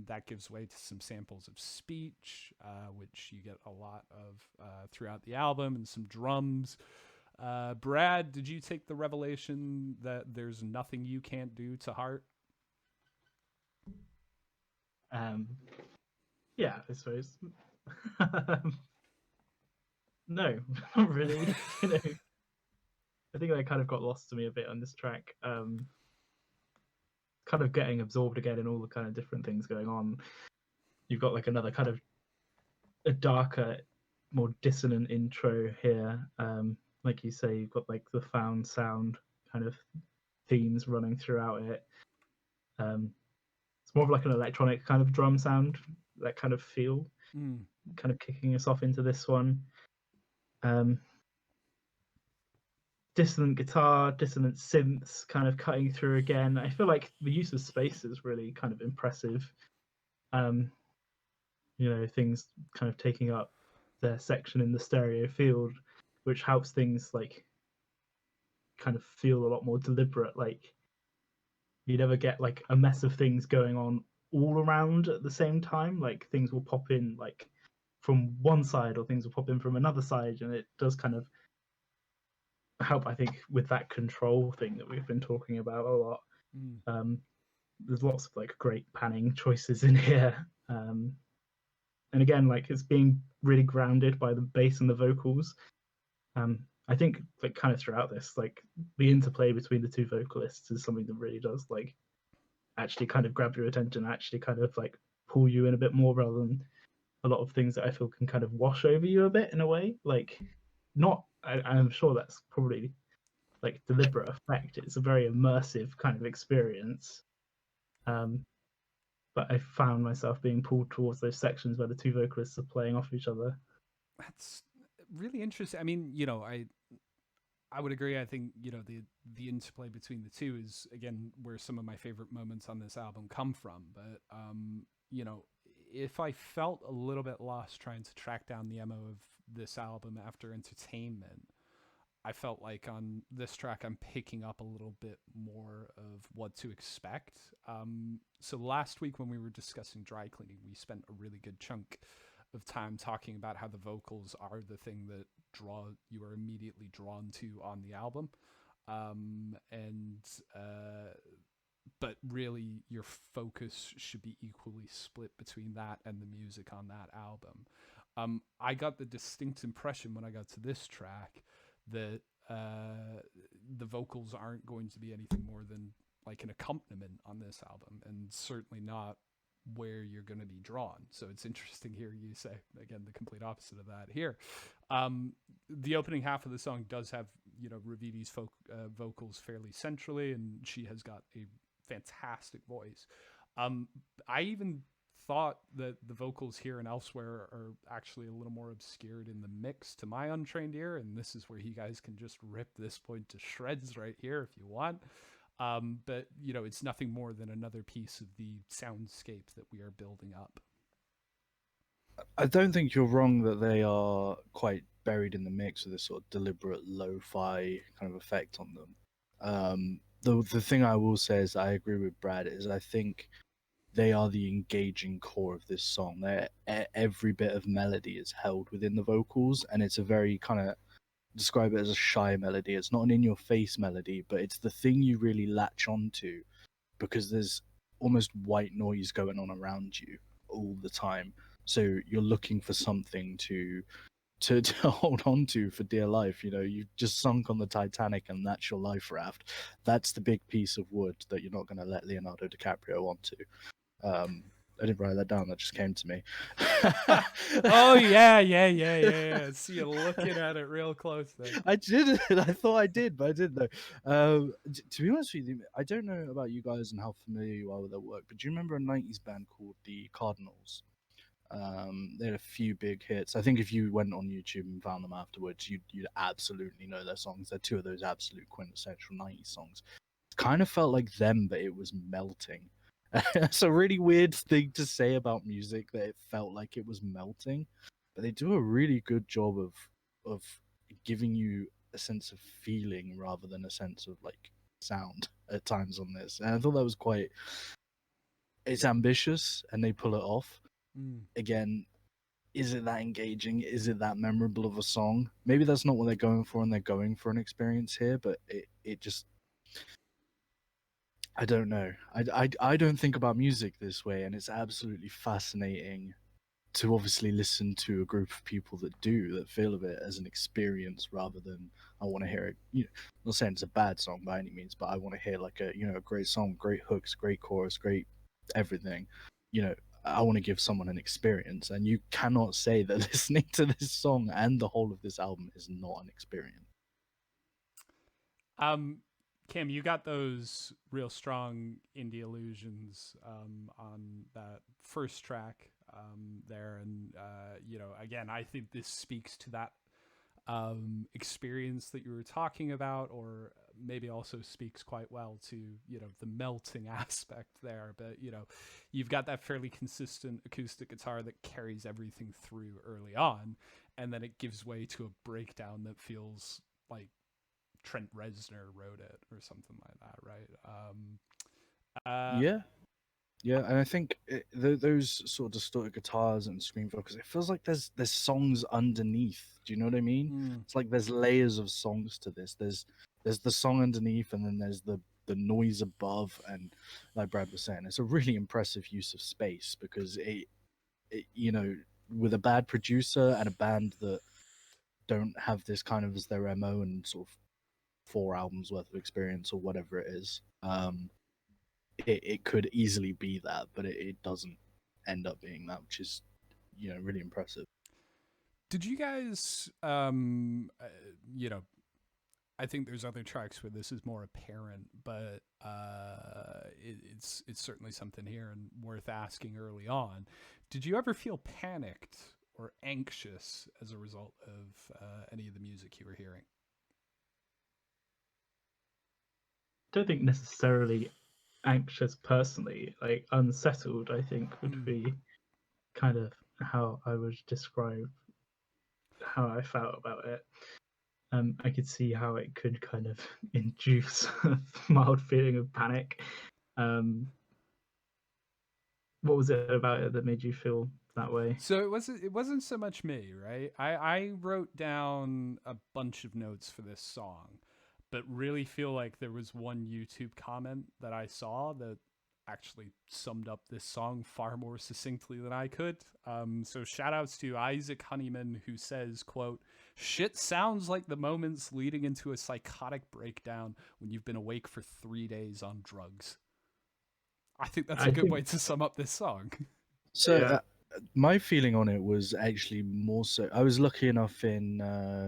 that gives way to some samples of speech, which you get a lot of throughout the album, and some drums. Brad, did you take the revelation that there's nothing you can't do to heart? Yeah, I suppose. No, not really. I think that kind of got lost to me a bit on this track. Kind of getting absorbed again in all the kind of different things going on. You've got like another kind of a darker, more dissonant intro here. Like you say, you've got like the found sound kind of themes running throughout it. It's more of like an electronic kind of drum sound, that kind of feel, kind of kicking us off into this one. Um, dissonant guitar, dissonant synths kind of cutting through again. I feel like the use of space is really kind of impressive. Things kind of taking up their section in the stereo field, which helps things like kind of feel a lot more deliberate. Like you never get like a mess of things going on all around at the same time. Like things will pop in like from one side or things will pop in from another side, and it does kind of help, I think, with that control thing that we've been talking about a lot. There's lots of like great panning choices in here, and again, like it's being really grounded by the bass and the vocals. I think like kind of throughout this, like the interplay between the two vocalists is something that really does like actually kind of grab your attention, actually kind of like pull you in a bit more, rather than a lot of things that I feel can kind of wash over you a bit in a way. Like, I'm sure that's probably like deliberate effect. It's a very immersive kind of experience. But I found myself being pulled towards those sections where the two vocalists are playing off each other. That's really interesting. I mean, I would agree. I think the interplay between the two is again where some of my favorite moments on this album come from. But if I felt a little bit lost trying to track down the MO of this album after Entertainment, I felt like on this track I'm picking up a little bit more of what to expect. So last week when we were discussing Dry Cleaning, we spent a really good chunk of time talking about how the vocals are the thing that you are immediately drawn to on the album, but really your focus should be equally split between that and the music on that album. I got the distinct impression when I got to this track that the vocals aren't going to be anything more than like an accompaniment on this album, and certainly not where you're going to be drawn. So it's interesting here you say again the complete opposite of that here. The opening half of the song does have Raviti's vocals fairly centrally, and she has got a fantastic voice. I even thought that the vocals here and elsewhere are actually a little more obscured in the mix to my untrained ear, and this is where you guys can just rip this point to shreds right here if you want. But it's nothing more than another piece of the soundscape that we are building up. I don't think you're wrong that they are quite buried in the mix with this sort of deliberate lo-fi kind of effect on them. The thing I will say is I agree with Brad is I think they are the engaging core of this song. Every bit of melody is held within the vocals, and it's a very kind of describe it as a shy melody. It's not an in-your-face melody, but it's the thing you really latch onto because there's almost white noise going on around you all the time. So you're looking for something to hold on to for dear life. You've just sunk on the Titanic and that's your life raft. That's the big piece of wood that you're not going to let Leonardo DiCaprio onto. I didn't write that down. That just came to me. Oh yeah. See you looking at it real close there. I did. I thought I did, but I didn't though. To be honest with you, I don't know about you guys and how familiar you are with their work, but do you remember a '90s band called the Cardinals? They had a few big hits. I think if you went on YouTube and found them afterwards, you'd absolutely know their songs. They're two of those absolute quintessential '90s songs. It kind of felt like them, but it was melting. It's a really weird thing to say about music that it felt like it was melting, but they do a really good job of giving you a sense of feeling rather than a sense of like sound at times on this. And I thought that was quite. It's ambitious, and they pull it off. Again, is it that engaging? Is it that memorable of a song? Maybe that's not what they're going for, and they're going for an experience here. But it just. I don't know. I don't think about music this way, and it's absolutely fascinating to obviously listen to a group of people that feel of it as an experience rather than I want to hear it. I'm not saying it's a bad song by any means, but I want to hear like a great song, great hooks, great chorus, great everything. I want to give someone an experience, and you cannot say that listening to this song and the whole of this album is not an experience. Cam, you got those real strong indie illusions on that first track there, and again, I think this speaks to that experience that you were talking about, or maybe also speaks quite well to, you know, the melting aspect there. But, you know, you've got that fairly consistent acoustic guitar that carries everything through early on, and then it gives way to a breakdown that feels like Trent Reznor wrote it or something like that, right? Yeah. Yeah, and I think those sort of distorted guitars and scream vocals, it feels like there's songs underneath. Do you know what I mean? It's like there's layers of songs to this. There's the song underneath, and then there's the noise above, and like Brad was saying, it's a really impressive use of space because it you know, with a bad producer and a band that don't have this kind of as their MO and sort of 4 albums worth of experience or whatever it is. It could easily be that, but it doesn't end up being that, which is, you know, really impressive. Did you guys, you know, I think there's other tracks where this is more apparent, but it's certainly something here and worth asking early on. Did you ever feel panicked or anxious as a result of any of the music you were hearing? Don't think necessarily anxious personally. Like unsettled, I think would be kind of how I would describe how I felt about it. I could see how it could kind of induce a mild feeling of panic. What was it about it that made you feel that way? So it wasn't so much me, right? I wrote down a bunch of notes for this song, but really feel like there was one YouTube comment that I saw that actually summed up this song far more succinctly than I could. So shout outs to Isaac Honeyman, who says, quote, "Shit sounds like the moments leading into a psychotic breakdown when you've been awake for 3 days on drugs." I think that's a good way to sum up this song. So my feeling on it was actually more so. I was lucky enough in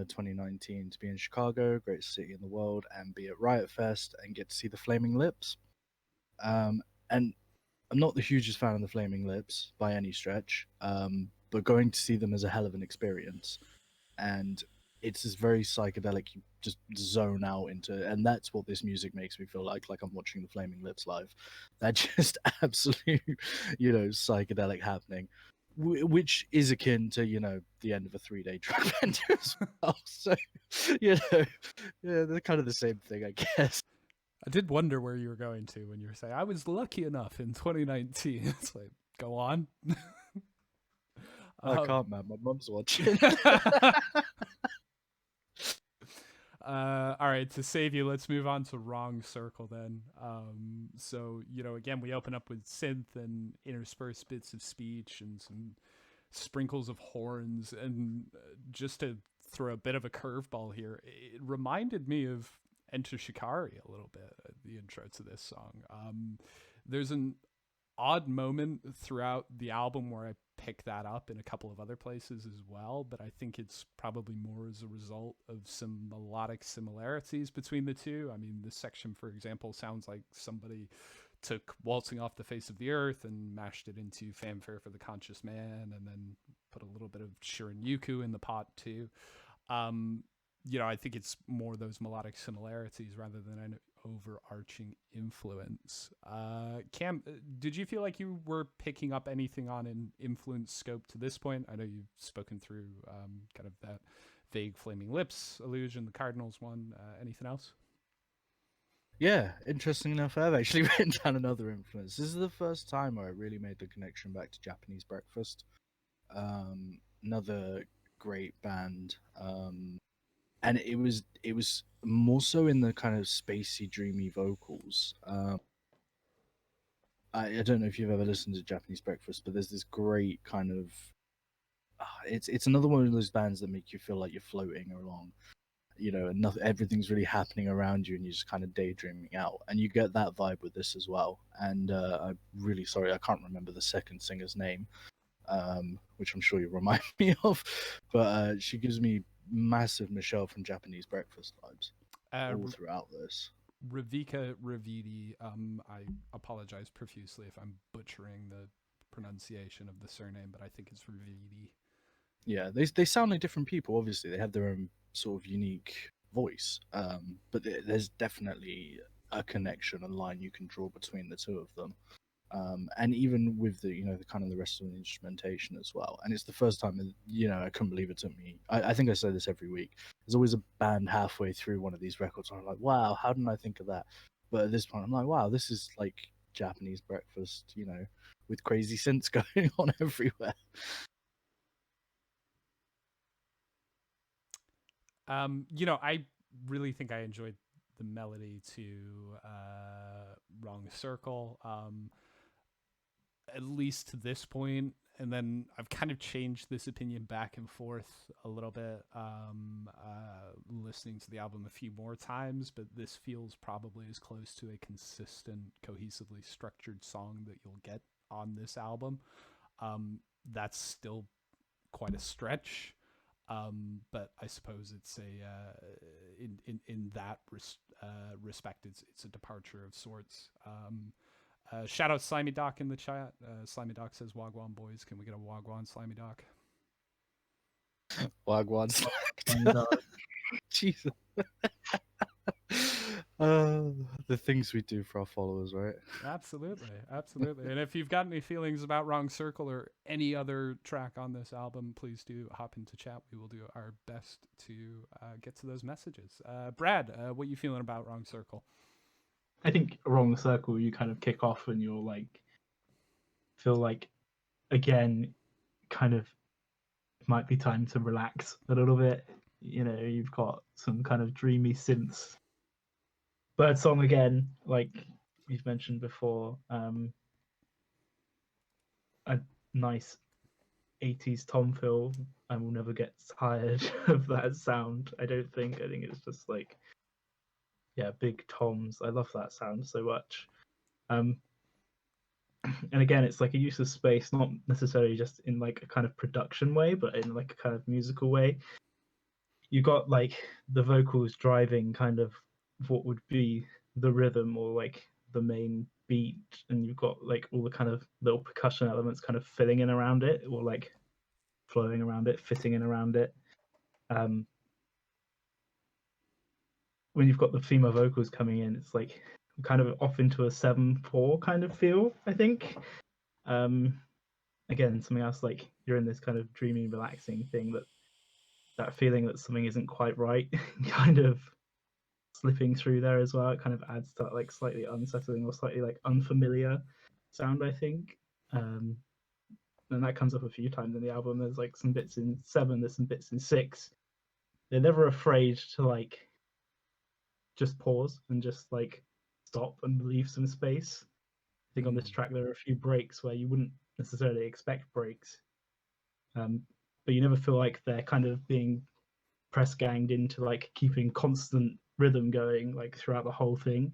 2019 to be in Chicago, greatest city in the world, and be at Riot Fest and get to see the Flaming Lips. And I'm not the hugest fan of the Flaming Lips by any stretch, but going to see them is a hell of an experience. And it's this very psychedelic, you just zone out into, and that's what this music makes me feel like I'm watching the Flaming Lips live. That just absolute, you know, psychedelic happening, which is akin to, you know, the end of a 3-day drug bender as well. So, you know, yeah, they're kind of the same thing, I guess. I did wonder where you were going to when you were saying, I was lucky enough in 2019. It's like, go on. I can't, man. My mum's watching. All right, to save you, let's move on to Wrong Circle then. So, you know, again, we open up with synth and interspersed bits of speech and some sprinkles of horns. And just to throw a bit of a curveball here, it reminded me of Enter Shikari a little bit, the intro to this song. There's an odd moment throughout the album where I pick that up in a couple of other places as well, but I think it's probably more as a result of some melodic similarities between the two. I mean, this section, for example, sounds like somebody took Waltzing Off the Face of the Earth and mashed it into Fanfare for the Conscious Man, and then put a little bit of Shirin Yuku in the pot too. You know, I think it's more those melodic similarities rather than an overarching influence. Cam, did you feel like you were picking up anything on an influence scope to this point? I know you've spoken through kind of that vague Flaming Lips illusion, the Cardinals one. Anything else? Yeah, interesting enough, I've actually written down another influence. This is the first time where I really made the connection back to Japanese Breakfast. Another great band. And it was more so in the kind of spacey, dreamy vocals. I don't know if you've ever listened to Japanese Breakfast, but there's this great kind of it's another one of those bands that make you feel like you're floating along, you know, and everything's really happening around you, and you're just kind of daydreaming out, and you get that vibe with this as well. And I'm really sorry, I can't remember the second singer's name, which I'm sure you'll remind me of, but she gives me massive Michelle from Japanese Breakfast vibes all throughout this. Ravika Ravidi. I apologize profusely if I'm butchering the pronunciation of the surname, but I think it's Ravidi. Yeah, they sound like different people. Obviously, they have their own sort of unique voice. But there's definitely a connection, a line you can draw between the two of them. And even with the the kind of the rest of the instrumentation as well. And it's the first time I couldn't believe it took me. I think I say this every week. There's always a band halfway through one of these records, and I'm like, wow, how didn't I think of that? But at this point, I'm like, wow, this is like Japanese breakfast, with crazy synths going on everywhere. I really think I enjoyed the melody to Wrong Circle, at least to this point. And then I've kind of changed this opinion back and forth a little bit, listening to the album a few more times, but this feels probably as close to a consistent, cohesively structured song that you'll get on this album. That's still quite a stretch. But I suppose it's in that respect, it's a departure of sorts. Shout out Slimy Doc in the chat. Slimy Doc says, "Wagwan boys, can we get a Wagwan Slimy Doc?" Wagwan. Jesus. The things we do for our followers, right? Absolutely. And if you've got any feelings about Wrong Circle or any other track on this album, please do hop into chat. We will do our best to get to those messages. Brad, what are you feeling about Wrong Circle? I think Wrong Circle, you kind of kick off and you're like, feel like, again, kind of might be time to relax a little bit. You've got some kind of dreamy synths. Birdsong again, like you've mentioned before, a nice 80s tom feel. I will never get tired of that sound. I don't think. I think it's just like, yeah, big toms. I love that sound so much. And again, it's like a use of space, not necessarily just in like a kind of production way, but in like a kind of musical way. You got like the vocals driving kind of what would be the rhythm or like the main beat, and you've got like all the kind of little percussion elements kind of filling in around it, or like flowing around it, fitting in around it. When you've got the female vocals coming in, it's like kind of off into a 7/4 kind of feel, I think. Again, something else, like you're in this kind of dreamy, relaxing thing, that feeling that something isn't quite right kind of slipping through there as well. It kind of adds to that like slightly unsettling or slightly like unfamiliar sound, I think. And that comes up a few times in the album. There's like some bits in 7, there's some bits in 6. They're never afraid to like just pause and just like stop and leave some space. I think on this track there are a few breaks where you wouldn't necessarily expect breaks, but you never feel like they're kind of being press ganged into like keeping constant rhythm going like throughout the whole thing.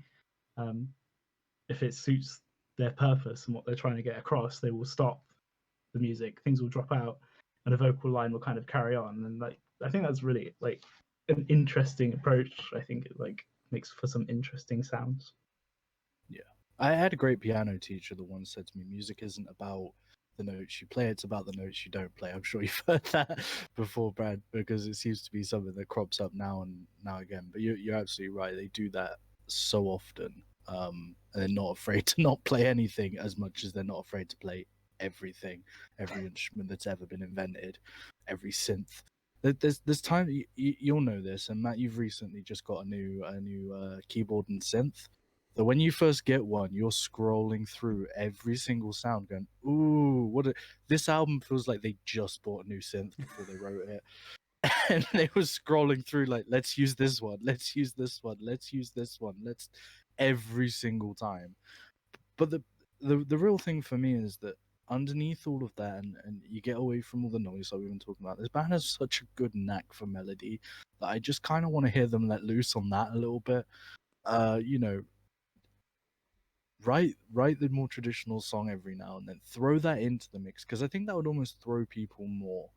If it suits their purpose and what they're trying to get across, they will stop the music, things will drop out, and a vocal line will kind of carry on. And like I think that's really like an interesting approach. I think it like makes for some interesting sounds. Yeah, I had a great piano teacher that once said to me, music isn't about the notes you play, it's about the notes you don't play. I'm sure you've heard that before, Brad, because it seems to be something that crops up now and now again. But you're absolutely right, they do that so often. And they're not afraid to not play anything as much as they're not afraid to play everything, every instrument that's ever been invented, every synth. There's time you'll know this, and Matt, you've recently just got a new keyboard and synth. So when you first get one, you're scrolling through every single sound, going, "Ooh, this album feels like they just bought a new synth before they wrote it." And they were scrolling through like, "Let's use this one, let's use this one, let's use this one, let's," every single time. But the real thing for me is that underneath all of that, and you get away from all the noise like we've been talking about, this band has such a good knack for melody that I just kind of want to hear them let loose on that a little bit. Write the more traditional song every now and then, throw that into the mix, because I think that would almost throw people more.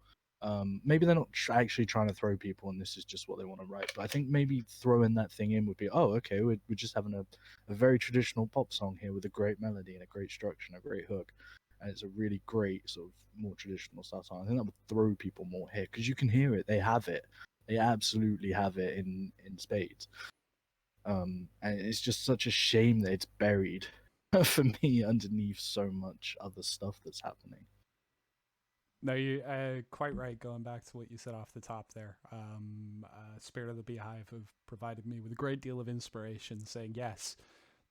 Maybe they're not actually trying to throw people and this is just what they want to write, but I think maybe throwing that thing in would be, oh, okay, we're just having a very traditional pop song here with a great melody and a great structure and a great hook, and it's a really great sort of more traditional style song. I think that would throw people more here, because you can hear it, they have it, They absolutely have it in spades. And it's just such a shame that it's buried for me underneath so much other stuff that's happening. No, you quite right. Going back to what you said off the top there, Spirit of the Beehive have provided me with a great deal of inspiration. Saying yes,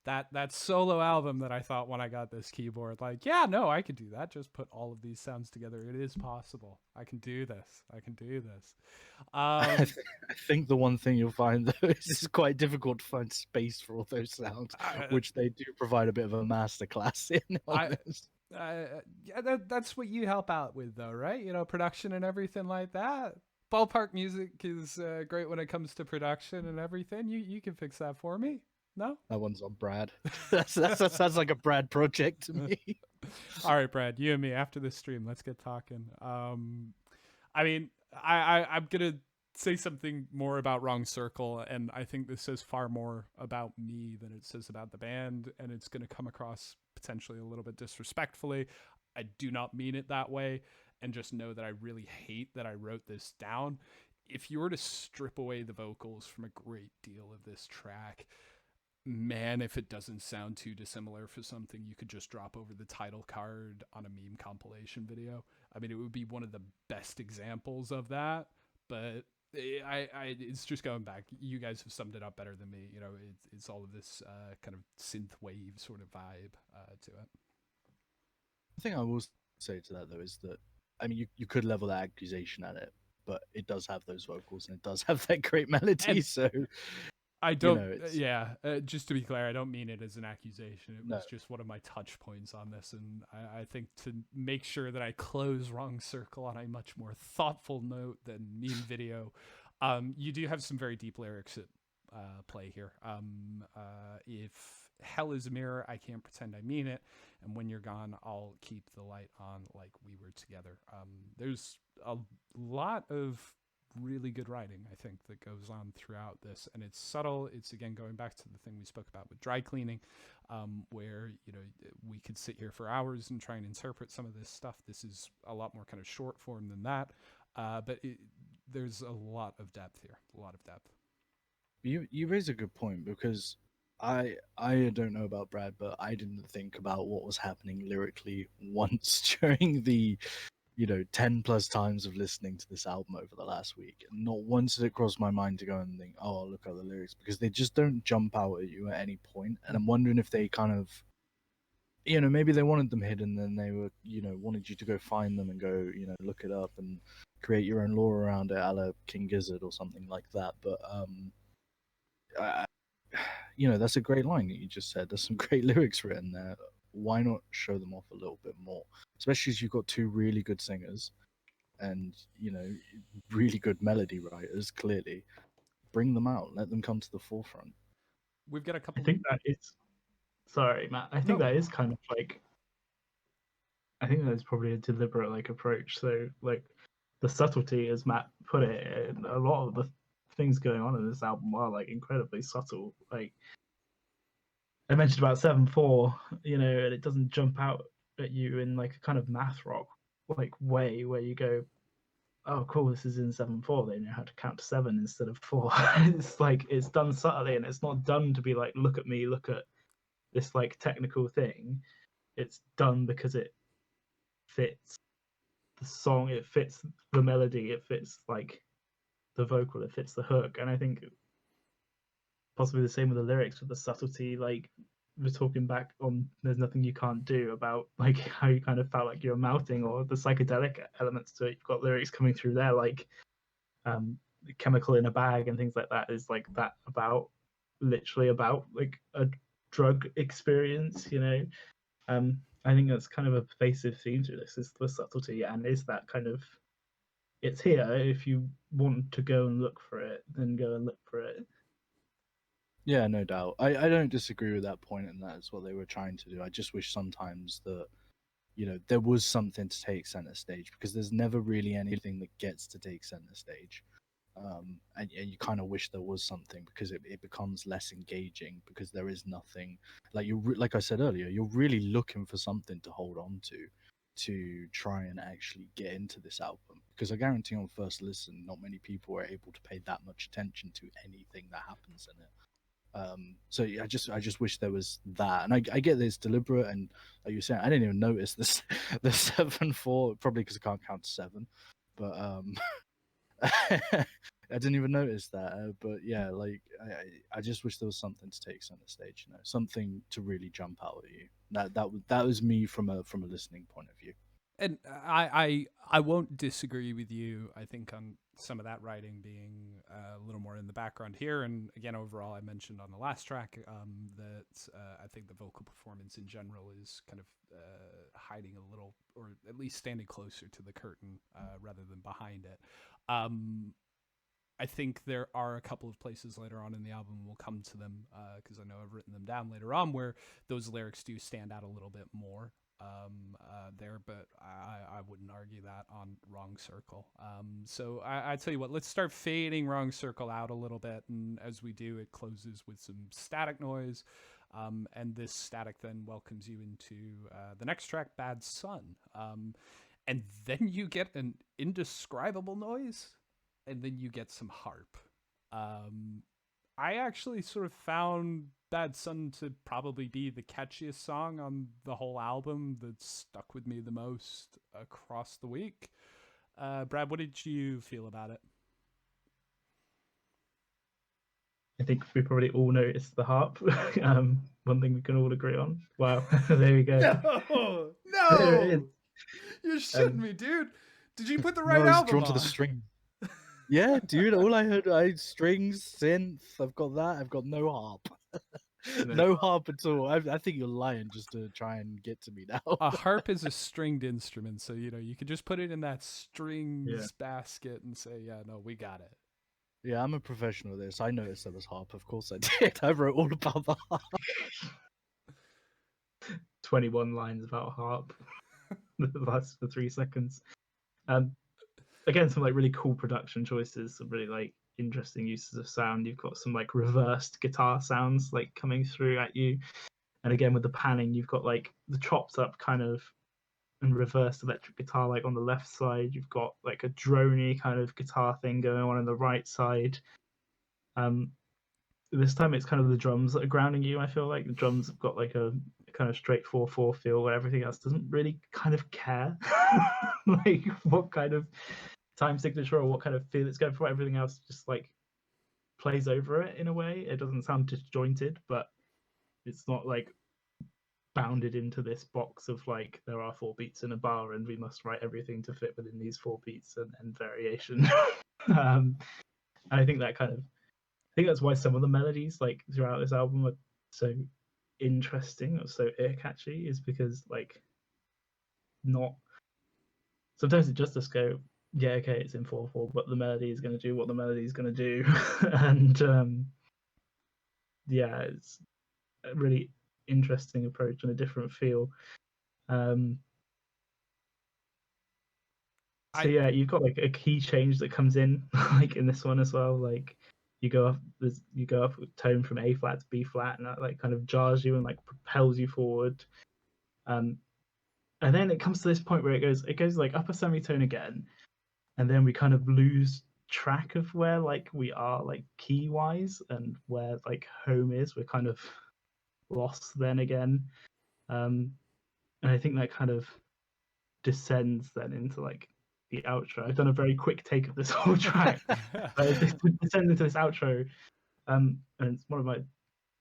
that solo album that I thought when I got this keyboard, like, yeah, no, I could do that. Just put all of these sounds together. It is possible. I can do this. I can do this. I think the one thing you'll find though is it's quite difficult to find space for all those sounds, which they do provide a bit of a masterclass in. Yeah, that's what you help out with, though, right? You know, production and everything like that. Ballpark music is great when it comes to production and everything. You can fix that for me. No, that one's on Brad. that sounds like a Brad project to me. All right, Brad, you and me after this stream, let's get talking. I mean, I'm gonna say something more about Wrong Circle, and I think this says far more about me than it says about the band, and it's gonna come across potentially a little bit disrespectfully. I do not mean it that way, and just know that I really hate that I wrote this down. If you were to strip away the vocals from a great deal of this track, man, if it doesn't sound too dissimilar for something you could just drop over the title card on a meme compilation video. I mean, it would be one of the best examples of that, but it's just going back. You guys have summed it up better than me. You know, it's all of this kind of synth wave sort of vibe to it. The thing I will say to that though is that, I mean, you could level that accusation at it, but it does have those vocals and it does have that great melody. And so I don't, just to be clear, I don't mean it as an accusation. It No. was just one of my touch points on this. And I think to make sure that I close Wrong Circle on a much more thoughtful note than meme video, you do have some very deep lyrics at play here. If hell is a mirror, I can't pretend I mean it. And when you're gone, I'll keep the light on like we were together. There's a lot of really good writing, I think, that goes on throughout this, and it's subtle. It's again going back to the thing we spoke about with dry cleaning, where, you know, we could sit here for hours and try and interpret some of this stuff. This is a lot more kind of short form than that, but there's a lot of depth here, a lot of depth. You raise a good point, because I don't know about Brad, but I didn't think about what was happening lyrically once during the 10 plus times of listening to this album over the last week. And not once did it cross my mind to go and think, oh, I'll look at the lyrics, because they just don't jump out at you at any point. And I'm wondering if they kind of, maybe they wanted them hidden, and they were, wanted you to go find them and go, look it up and create your own lore around it, a la King Gizzard or something like that. But that's a great line that you just said. There's some great lyrics written there. Why not show them off a little bit more? Especially as you've got two really good singers and, really good melody writers, clearly. Bring them out. Let them come to the forefront. We've got a couple. I think that is. Sorry, Matt. I think that is kind of like. I think that is probably a deliberate approach. So the subtlety, as Matt put it, and a lot of the things going on in this album are incredibly subtle. Like I mentioned about 7/4, and it doesn't jump out at you in a kind of math rock way where you go, oh cool, this is in 7/4. They know how to count to 7 instead of 4. It's it's done subtly, and it's not done to be look at me, look at this technical thing. It's done because it fits the song, it fits the melody, it fits the vocal, it fits the hook. And I think possibly the same with the lyrics, with the subtlety. We're talking back on There's Nothing You Can't Do, about how you kind of felt like you're melting, or the psychedelic elements to it. You've got lyrics coming through there Chemical in a Bag and things like that. Is that about literally about a drug experience, I think that's kind of a pervasive theme through this, is the subtlety, and is that kind of, it's here. If you want to go and look for it, then go and look for it. Yeah, no doubt. I don't disagree with that point, and that's what they were trying to do. I just wish sometimes that, there was something to take center stage, because there's never really anything that gets to take center stage. And you kind of wish there was something, because it becomes less engaging, because there is nothing. Like I said earlier, you're really looking for something to hold on to. to try and actually get into this album, because I guarantee on first listen, not many people are able to pay that much attention to anything that happens in it. So yeah, I just wish there was that, and I get that it's deliberate, and like you were saying, I didn't even notice this the 7/4, probably because I can't count to 7, but I didn't even notice that. But yeah, like I just wish there was something to take center stage, you know, something to really jump out at you. That was me from a listening point of view. And I won't disagree with you. I think on some of that writing being a little more in the background here, and again, overall, I mentioned on the last track that I think the vocal performance in general is kind of hiding a little, or at least standing closer to the curtain rather than behind it. I think there are a couple of places later on in the album, we'll come to them because I know I've written them down later on, where those lyrics do stand out a little bit more there, but I wouldn't argue that on Wrong Circle. So I tell you what, let's start fading Wrong Circle out a little bit, and as we do, it closes with some static noise, and this static then welcomes you into the next track, Bad Sun, and then you get an indescribable noise, and then you get some harp. I actually sort of found Bad Sun to probably be the catchiest song on the whole album that stuck with me the most across the week. Brad, what did you feel about it? I think we probably all noticed the harp. One thing we can all agree on. Wow, there we go. No, There it is. You're shitting me, dude. Did you put the No, right I was album drawn on? to the string. Yeah, dude. All I heard, strings, synth. I've got that. I've got no harp. No harp at all. I think you're lying just to try and get to me now. A harp is a stringed instrument, so you could just put it in that strings basket and say, "Yeah, no, we got it." Yeah, I'm a professional at this. I noticed there was harp. Of course I did. I wrote all about the harp. 21 lines about harp. That lasts for 3 seconds. Again, some like really cool production choices, some really like interesting uses of sound. You've got some like reversed guitar sounds like coming through at you, and again with the panning, you've got like the chopped up kind of and reversed electric guitar like on the left side. You've got like a drony kind of guitar thing going on the right side. This time it's kind of the drums that are grounding you. I feel like the drums have got like a kind of straight 4/4 feel, where everything else doesn't really kind of care like what kind of time signature or what kind of feel it's going for. Everything else just like plays over it in a way. It doesn't sound disjointed, but it's not like bounded into this box of like there are 4 beats in a bar and we must write everything to fit within these 4 beats and variation. And I think that kind of, I think that's why some of the melodies like throughout this album are so interesting or so ear catchy, is because like not sometimes it just go, yeah, okay, it's in 4/4, but the melody is going to do what the melody is going to do. And yeah, it's a really interesting approach and a different feel. So yeah, you've got like a key change that comes in like in this one as well. Like you go up with tone from A flat to B flat, and that like kind of jars you and like propels you forward. And then it comes to this point where it goes like upper semitone again, and then we kind of lose track of where like we are like key wise and where like home is. We're kind of lost then again. And I think that kind of descends then into like the outro. I've done a very quick take of this whole track. It descends into this outro, and it's one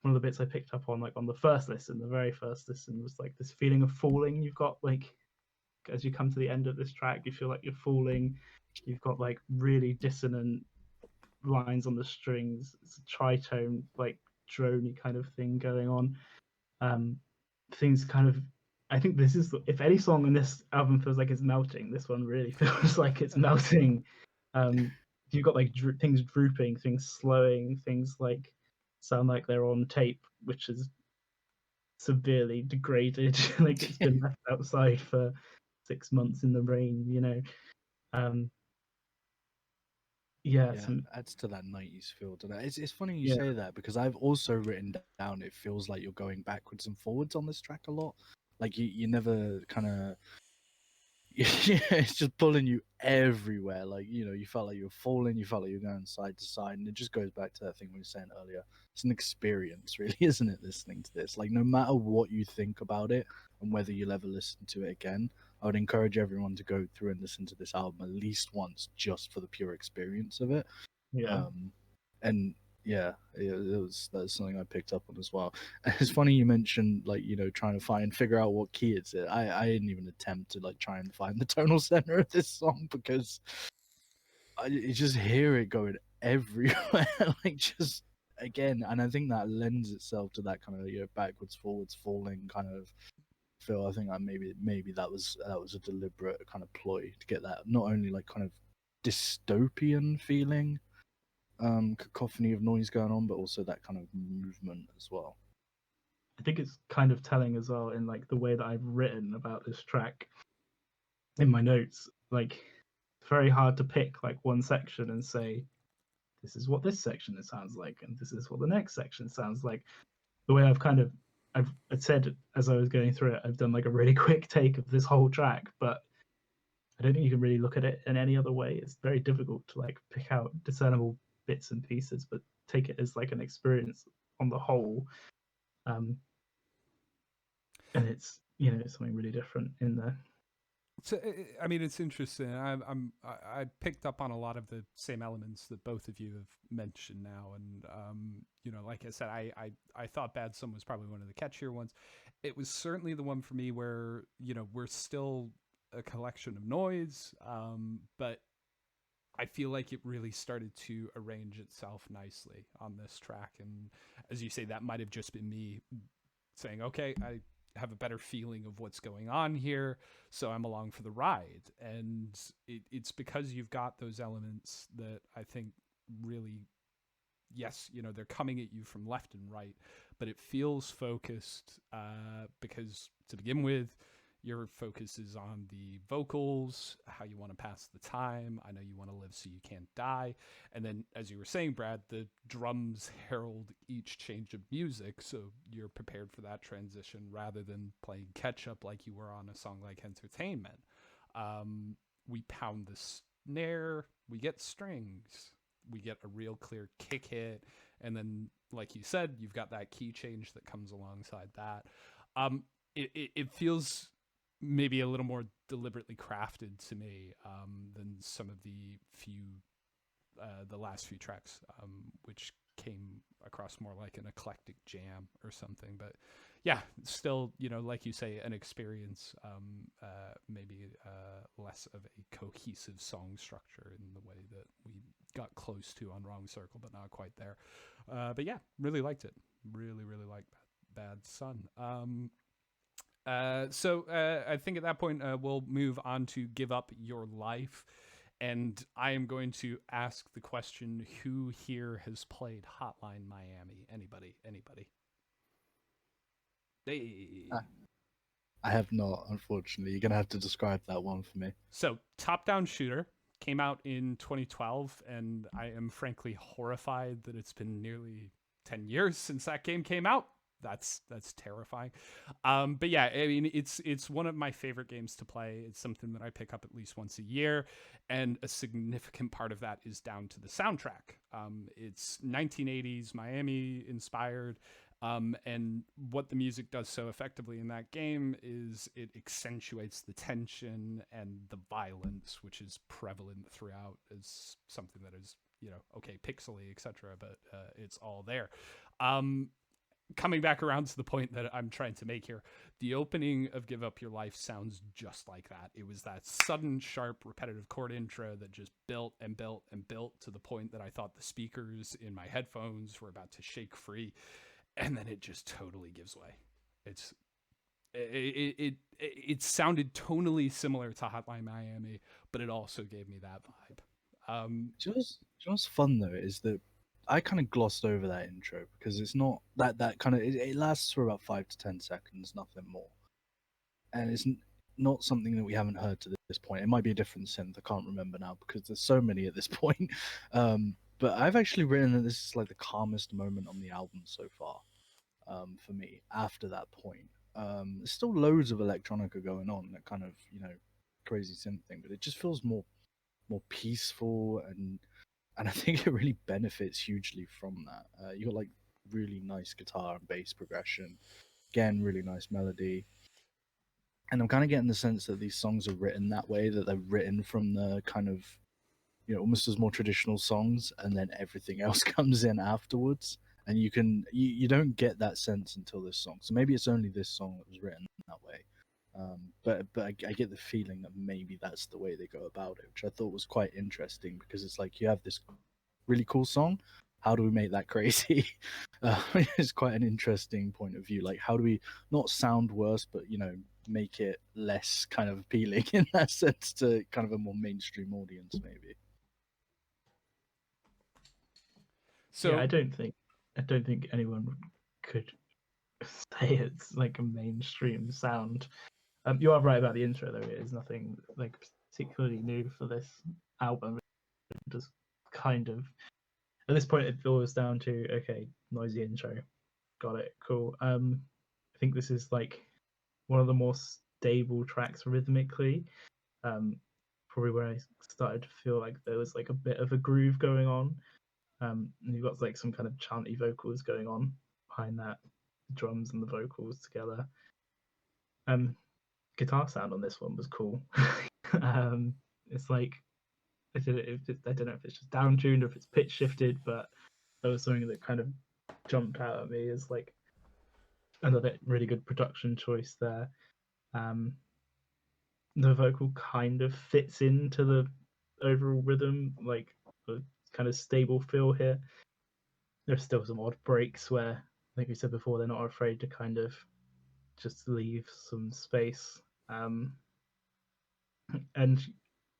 of the bits I picked up on like on the first listen. The very first listen was like this feeling of falling. You've got like as you come to the end of this track, you feel like you're falling. You've got like really dissonant lines on the strings. It's a tritone, like drony kind of thing going on. Things kind of, I think this is, if any song in this album feels like it's melting, this one really feels like it's melting. You've got like things drooping, things slowing, things like sound like they're on tape, which is severely degraded. Like it's been left outside for 6 months in the rain, you know. Yeah, adds to that 90s feel to that. It's funny you say that, because I've also written down it feels like you're going backwards and forwards on this track a lot. Like you never kind of yeah, it's just pulling you everywhere. Like, you felt like you were falling, you felt like you were going side to side, and it just goes back to that thing we were saying earlier. It's an experience, really, isn't it? Listening to this, like, no matter what you think about it and whether you'll ever listen to it again, I would encourage everyone to go through and listen to this album at least once, just for the pure experience of it. Yeah. And yeah, that's something I picked up on as well. And it's funny you mentioned, like, trying to figure out what key it's in. I didn't even attempt to like try and find the tonal center of this song because you just hear it going everywhere, like, just again. And I think that lends itself to that kind of backwards, forwards, falling kind of feel. I think that maybe that was a deliberate kind of ploy to get that not only like kind of dystopian feeling, cacophony of noise going on, but also that kind of movement as well. I think it's kind of telling as well in like the way that I've written about this track in my notes. Like, it's very hard to pick like one section and say, this is what this section sounds like, and this is what the next section sounds like. The way I've said as I was going through it, I've done like a really quick take of this whole track, but I don't think you can really look at it in any other way. It's very difficult to like pick out discernible bits and pieces, but take it as like an experience on the whole. And it's something really different in there. So I mean, it's interesting. I picked up on a lot of the same elements that both of you have mentioned now, and like I said, I thought Bad Son was probably one of the catchier ones. It was certainly the one for me where we're still a collection of noise, but I feel like it really started to arrange itself nicely on this track, and as you say, that might have just been me saying, okay, I have a better feeling of what's going on here, so I'm along for the ride. And it's because you've got those elements that I think really, yes, they're coming at you from left and right, but it feels focused, because to begin with, your focus is on the vocals, how you want to pass the time. I know you want to live so you can't die. And then, as you were saying, Brad, the drums herald each change of music, so you're prepared for that transition rather than playing catch up like you were on a song like Entertainment. We pound the snare, we get strings, we get a real clear kick hit, and then, like you said, you've got that key change that comes alongside that. It feels maybe a little more deliberately crafted to me, than some of the last few tracks, which came across more like an eclectic jam or something. But yeah, still, like you say, an experience, maybe less of a cohesive song structure in the way that we got close to on Wrong Circle, but not quite there. But yeah, really liked it. Really, really liked Bad Son. So I think at that point, we'll move on to Give Up Your Life. And I am going to ask the question, who here has played Hotline Miami? Anybody? Hey. I have not, unfortunately. You're going to have to describe that one for me. So, top-down shooter, came out in 2012, and I am frankly horrified that it's been nearly 10 years since that game came out. That's terrifying. But yeah, I mean, it's one of my favorite games to play. It's something that I pick up at least once a year, and a significant part of that is down to the soundtrack. It's 1980s Miami inspired. And what the music does so effectively in that game is it accentuates the tension and the violence, which is prevalent throughout, as something that is, okay, pixely, etc., but it's all there. Coming back around to the point that I'm trying to make here, the opening of Give Up Your Life sounds just like that. It was that sudden, sharp, repetitive chord intro that just built and built and built to the point that I thought the speakers in my headphones were about to shake free, and then it just totally gives way. It sounded tonally similar to Hotline Miami, but it also gave me that vibe. What's fun though is that I kind of glossed over that intro because it's not that kind of it lasts for about 5 to 10 seconds, nothing more, and it's not something that we haven't heard to this point. It might be a different synth, I can't remember now because there's so many at this point. But I've actually written that this is like the calmest moment on the album so far, for me. After that point, there's still loads of electronica going on that kind of crazy synth thing, but it just feels more peaceful, and I think it really benefits hugely from that. You got like really nice guitar and bass progression, again, really nice melody. And I'm kind of getting the sense that these songs are written that way, that they're written from the kind of, almost as more traditional songs, and then everything else comes in afterwards. And you don't get that sense until this song. So maybe it's only this song that was written that way. But I get the feeling that maybe that's the way they go about it, which I thought was quite interesting, because it's like you have this really cool song. How do we make that crazy? It's quite an interesting point of view. Like, how do we not sound worse, but make it less kind of appealing in that sense to kind of a more mainstream audience, maybe. So yeah, I don't think anyone could say it's like a mainstream sound. You are right about the intro, though. It is nothing like particularly new for this album. It just kind of, at this point, it boils down to, okay, noisy intro, got it, cool. I think this is like one of the more stable tracks rhythmically. Probably where I started to feel like there was like a bit of a groove going on. And you've got like some kind of chanty vocals going on behind that, the drums and the vocals together. Guitar sound on this one was cool. It's like, I don't know if it's just down tuned or if it's pitch shifted, but that was something that kind of jumped out at me as like another really good production choice there. The vocal kind of fits into the overall rhythm, like a kind of stable feel here. There's still some odd breaks where, like we said before, they're not afraid to kind of just leave some space. And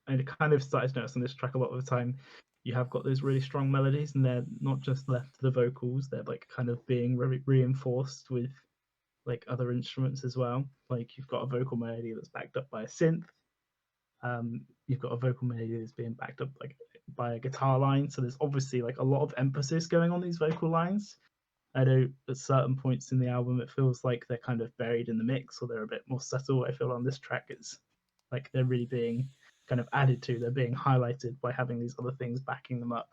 it kind of started to notice on this track a lot of the time, you have got those really strong melodies, and they're not just left to the vocals; they're like kind of being reinforced with like other instruments as well. Like you've got a vocal melody that's backed up by a synth. You've got a vocal melody that's being backed up like by a guitar line. So there's obviously like a lot of emphasis going on these vocal lines. I know at certain points in the album, it feels like they're kind of buried in the mix, or they're a bit more subtle. I feel on this track, it's like they're really being kind of added to, they're being highlighted by having these other things backing them up.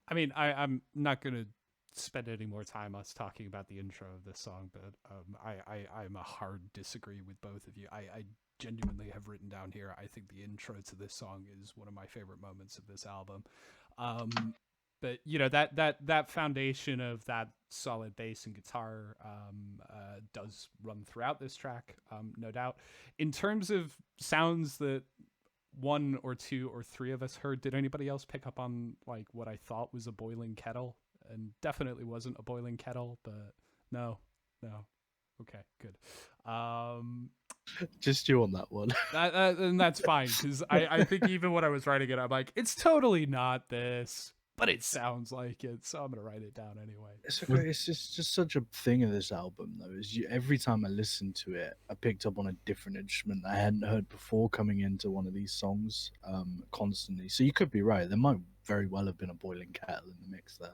I mean, I'm not going to spend any more time us talking about the intro of this song, but I'm a hard disagree with both of you. I genuinely have written down here, I think the intro to this song is one of my favorite moments of this album. But that foundation of that solid bass and guitar does run throughout this track, no doubt. In terms of sounds that one or two or three of us heard, did anybody else pick up on like what I thought was a boiling kettle? And definitely wasn't a boiling kettle, but no. Okay, good. Just you on that one. And that's fine, because I think even when I was writing it, I'm like, it's totally not this, but it sounds like it, so I'm gonna write it down anyway. It's just such a thing of this album, though. Is every time I listened to it, I picked up on a different instrument that I hadn't heard before coming into one of these songs constantly. So you could be right. There might very well have been a boiling kettle in the mix there.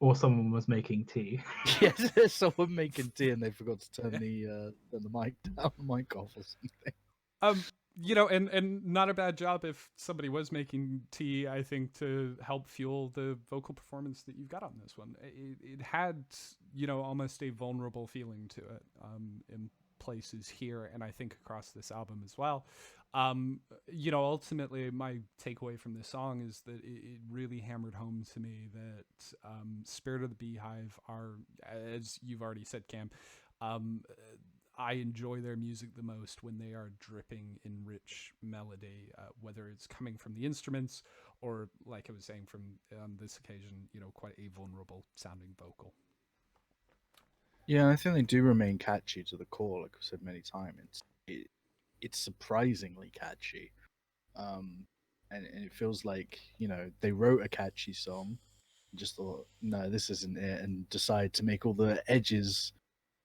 Or someone was making tea. Yes, there's someone making tea and they forgot to turn the mic down, the mic off or something. And not a bad job if somebody was making tea, I think, to help fuel the vocal performance that you've got on this one. It had, almost a vulnerable feeling to it in places here, and I think across this album as well. Ultimately, my takeaway from this song is that it really hammered home to me that Spirit of the Beehive are, as you've already said, Cam, I enjoy their music the most when they are dripping in rich melody, whether it's coming from the instruments or, like I was saying, from on this occasion, quite a vulnerable sounding vocal. Yeah, I think they do remain catchy to the core, like I've said many times. It's surprisingly catchy, and it feels like they wrote a catchy song, and just thought, no, this isn't it, and decide to make all the edges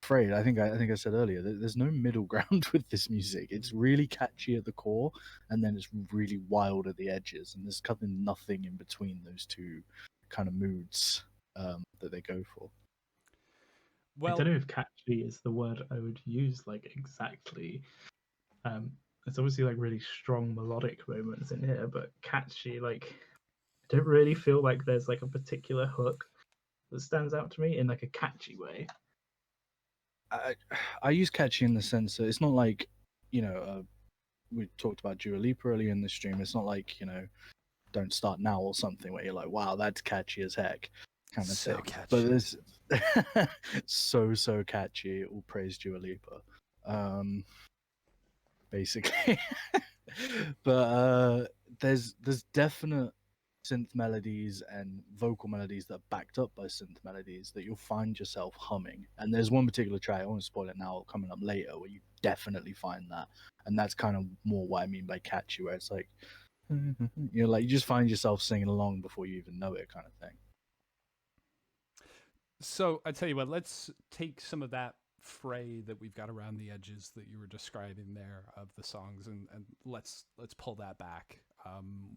afraid. I think I said earlier that there's no middle ground with this music. It's really catchy at the core, and then it's really wild at the edges, and there's kind of nothing in between those two kind of moods that they go for. I don't know if catchy is the word I would use like exactly. It's obviously like really strong melodic moments in here, but catchy. Like, I don't really feel like there's like a particular hook that stands out to me in like a catchy way. I use catchy in the sense that it's not like, we talked about Dua Lipa earlier in the stream. It's not like, Don't Start Now or something where you're like, wow, that's catchy as heck, kind of So thing. catchy. But it's so catchy. All praise Dua Lipa, basically. But there's definite synth melodies and vocal melodies that are backed up by synth melodies that you'll find yourself humming. And there's one particular track, I won't spoil it now, coming up later, where you definitely find that. And that's kind of more what I mean by catchy, where it's like, like you just find yourself singing along before you even know it, kind of thing. So I tell you what, let's take some of that fray that we've got around the edges that you were describing there of the songs, and let's pull that back.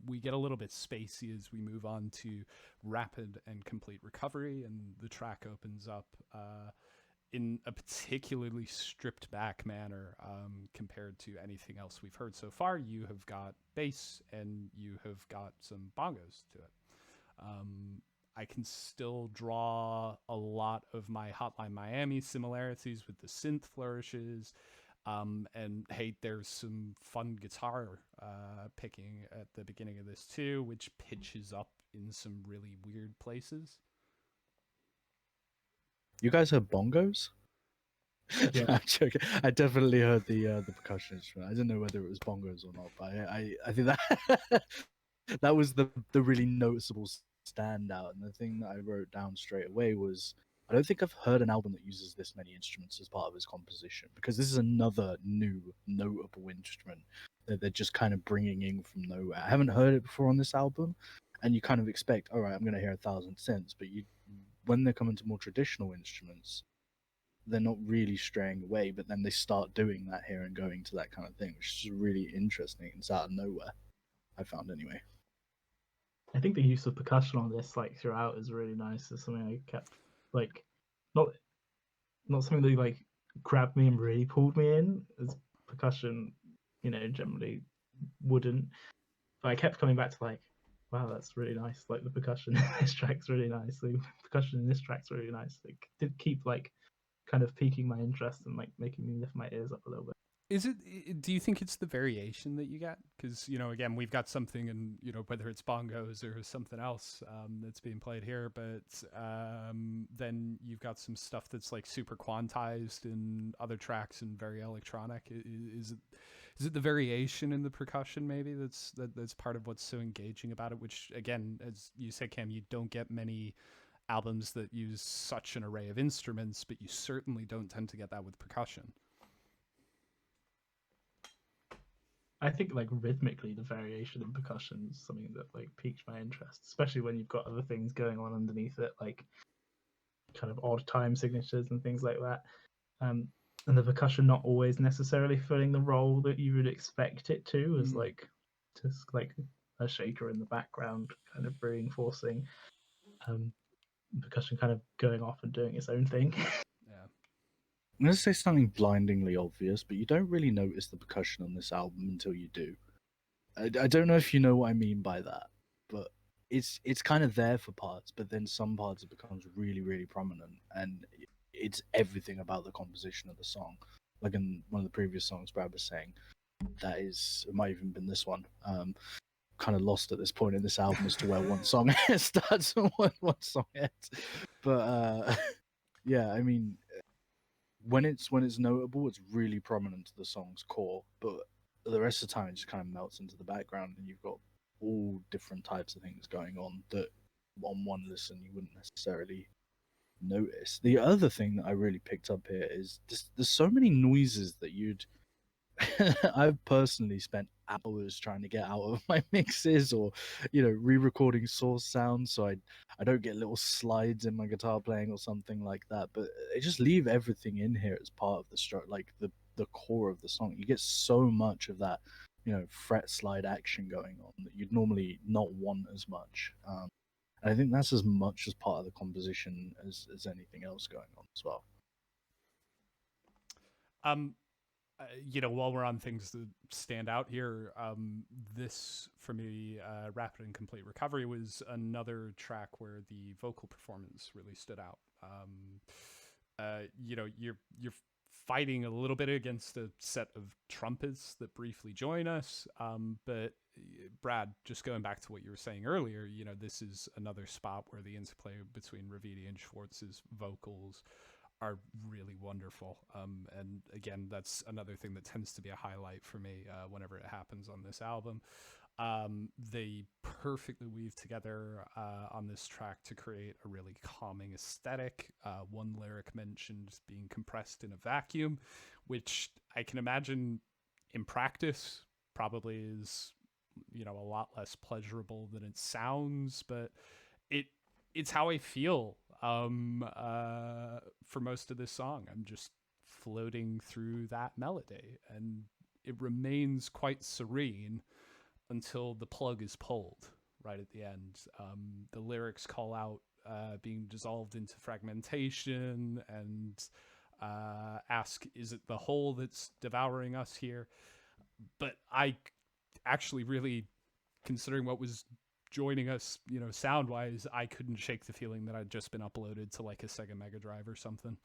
We get a little bit spacey as we move on to rapid and complete recovery, and the track opens up in a particularly stripped back manner compared to anything else we've heard so far. You have got bass and you have got some bongos to it. I can still draw a lot of my Hotline Miami similarities with the synth flourishes. And hey, there's some fun guitar picking at the beginning of this too, which pitches up in some really weird places. You guys heard bongos? Yeah. I'm joking. I definitely heard the percussion instrument. I didn't know whether it was bongos or not, but I think that that was the really noticeable standout. And the thing that I wrote down straight away was, I don't think I've heard an album that uses this many instruments as part of its composition, because this is another new notable instrument that they're just kind of bringing in from nowhere. I haven't heard it before on this album, and you kind of expect, all right, I'm going to hear 1,000 synths, but when they're coming to more traditional instruments, they're not really straying away, but then they start doing that here and going to that kind of thing, which is really interesting. It's out of nowhere, I found anyway. I think the use of percussion on this, like throughout, is really nice. It's something I kept like not something that like grabbed me and really pulled me in, as percussion, generally wouldn't. But I kept coming back to like, wow, that's really nice. Like the percussion in this track's really nice. The percussion in this track's really nice. It did keep like kind of piquing my interest and like making me lift my ears up a little bit. Is it? Do you think it's the variation that you get? Because again, we've got something, and whether it's bongos or something else that's being played here, but then you've got some stuff that's like super quantized in other tracks and very electronic. Is it the variation in the percussion maybe that's part of what's so engaging about it? Which again, as you said, Cam, you don't get many albums that use such an array of instruments, but you certainly don't tend to get that with percussion. I think like rhythmically, the variation in percussion is something that like piqued my interest, especially when you've got other things going on underneath it, like kind of odd time signatures and things like that. And the percussion not always necessarily filling the role that you would expect it to, as like just like a shaker in the background, kind of reinforcing percussion kind of going off and doing its own thing. Yeah. I'm going to say something blindingly obvious, but you don't really notice the percussion on this album until you do. I don't know if you know what I mean by that, but it's kind of there for parts, but then some parts it becomes really, really prominent, and it's everything about the composition of the song. Like in one of the previous songs Brad was saying, it might even been this one. Kind of lost at this point in this album as to where one song starts and one song ends. But yeah, I mean, when it's notable, it's really prominent to the song's core, but the rest of the time it just kind of melts into the background, and you've got all different types of things going on that on one listen you wouldn't necessarily notice. The other thing that I really picked up here is there's so many noises that I've personally spent hours trying to get out of my mixes, or re-recording source sounds so I don't get little slides in my guitar playing or something like that. But I just leave everything in here as part of the like the core of the song. You get so much of that fret slide action going on that you'd normally not want as much. And I think that's as much as part of the composition as anything else going on as well. while we're on things that stand out here, this for me, Rapid and Complete Recovery was another track where the vocal performance really stood out. You're fighting a little bit against a set of trumpets that briefly join us, but Brad, just going back to what you were saying earlier, this is another spot where the interplay between Ravidi and Schwartz's vocals are really wonderful. And again, that's another thing that tends to be a highlight for me whenever it happens on this album. They perfectly weave together on this track to create a really calming aesthetic. One lyric mentioned being compressed in a vacuum, which I can imagine in practice probably is, a lot less pleasurable than it sounds, but it's how I feel for most of this song. I'm just floating through that melody, and it remains quite serene until the plug is pulled right at the end. The lyrics call out being dissolved into fragmentation and ask, is it the whole that's devouring us here? But I actually really, considering what was joining us, sound-wise, I couldn't shake the feeling that I'd just been uploaded to like a Sega Mega Drive or something.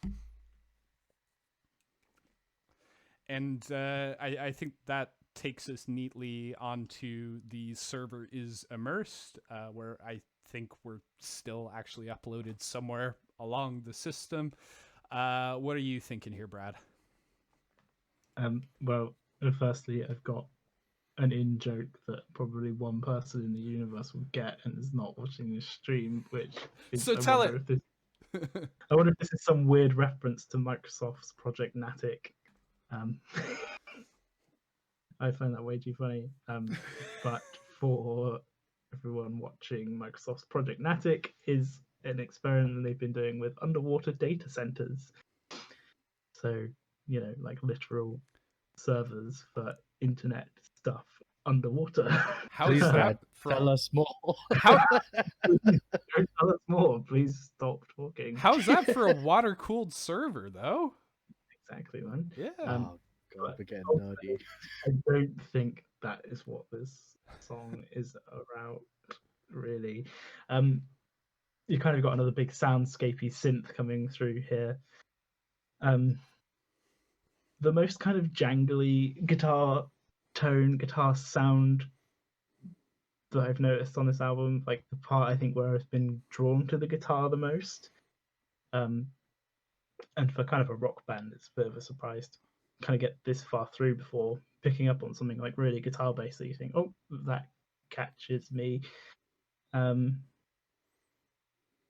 And I think that takes us neatly onto the server is immersed, where I think we're still actually uploaded somewhere along the system. What are you thinking here, Brad? Well, firstly, I've got an in-joke that probably one person in the universe will get and is not watching this stream, which is, so tell it. I wonder if this is some weird reference to Microsoft's Project Natic. I find that way too funny. But for everyone watching, Microsoft's Project Natic is an experiment they've been doing with underwater data centers. So, like literal servers for internet stuff underwater. How is that? Tell us more. How? Don't tell us more. Please stop talking. How's that for a water-cooled server, though? Exactly, man. Yeah. Oh god, we're getting nerdy. I don't think that is what this song is about, really. You kind of got another big soundscapey synth coming through here. The most kind of jangly guitar sound that I've noticed on this album, like the part I think where I've been drawn to the guitar the most. And for kind of a rock band, it's a bit of a surprise to kind of get this far through before picking up on something like really guitar based that you think, oh, that catches me.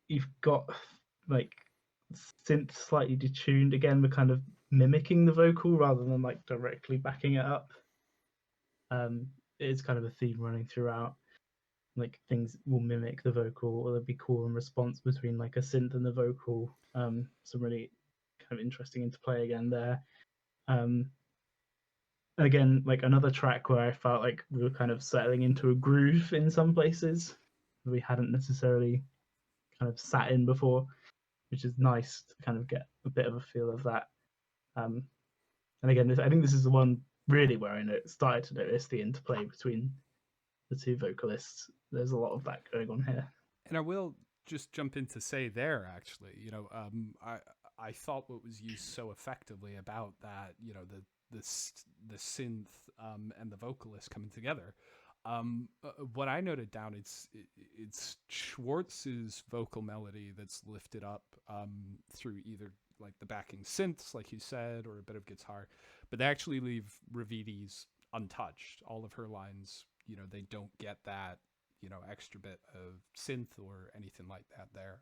You've got like synth slightly detuned again, but kind of mimicking the vocal rather than like directly backing it up. It is kind of a theme running throughout. Like things will mimic the vocal, or there'll be call and response between like a synth and the vocal. Some really kind of interesting interplay again there. Again, like another track where I felt like we were kind of settling into a groove in some places we hadn't necessarily kind of sat in before, which is nice to kind of get a bit of a feel of that. And again, I think this is the one really where I started to notice the interplay between the two vocalists. There's a lot of that going on here. And I will just jump in to say there, actually, I thought what was used so effectively about that, the synth and the vocalist coming together. What I noted down, it's Schwartz's vocal melody that's lifted up through either like the backing synths, like you said, or a bit of guitar, but they actually leave Ravidi's untouched. All of her lines, they don't get that, extra bit of synth or anything like that there.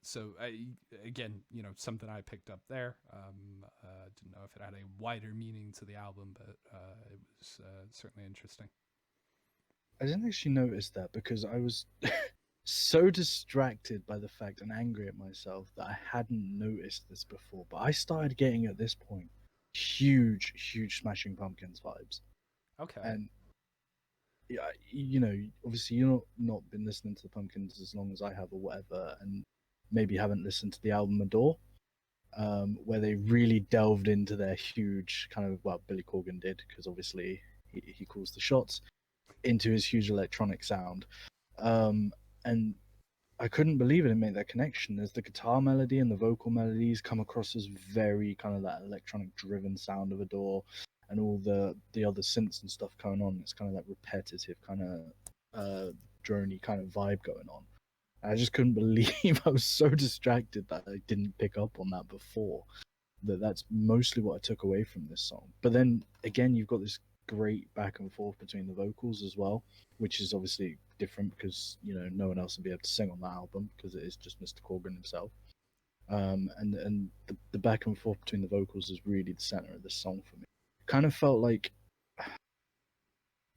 So again, something I picked up there. Didn't know if it had a wider meaning to the album, but it was certainly interesting. I didn't actually notice that because I was so distracted by the fact and angry at myself that I hadn't noticed this before. But I started getting at this point huge Smashing Pumpkins vibes. Okay. And yeah, obviously you're not been listening to the Pumpkins as long as I have or whatever, and maybe haven't listened to the album Adore. where they really delved into their huge kind of, well, Billy Corgan did, because obviously he calls the shots, into his huge electronic sound. And I couldn't believe it and make that connection. There's the guitar melody and the vocal melodies come across as very kind of that electronic driven sound of a door, and all the other synths and stuff going on. It's kind of that repetitive kind of drony kind of vibe going on. I just couldn't believe I was so distracted that I didn't pick up on that before. That's mostly what I took away from this song. But then again, you've got this great back and forth between the vocals as well, which is obviously different because no one else will be able to sing on that album because it is just Mr. Corgan himself. And the back and forth between the vocals is really the center of this song for me. Kind of felt like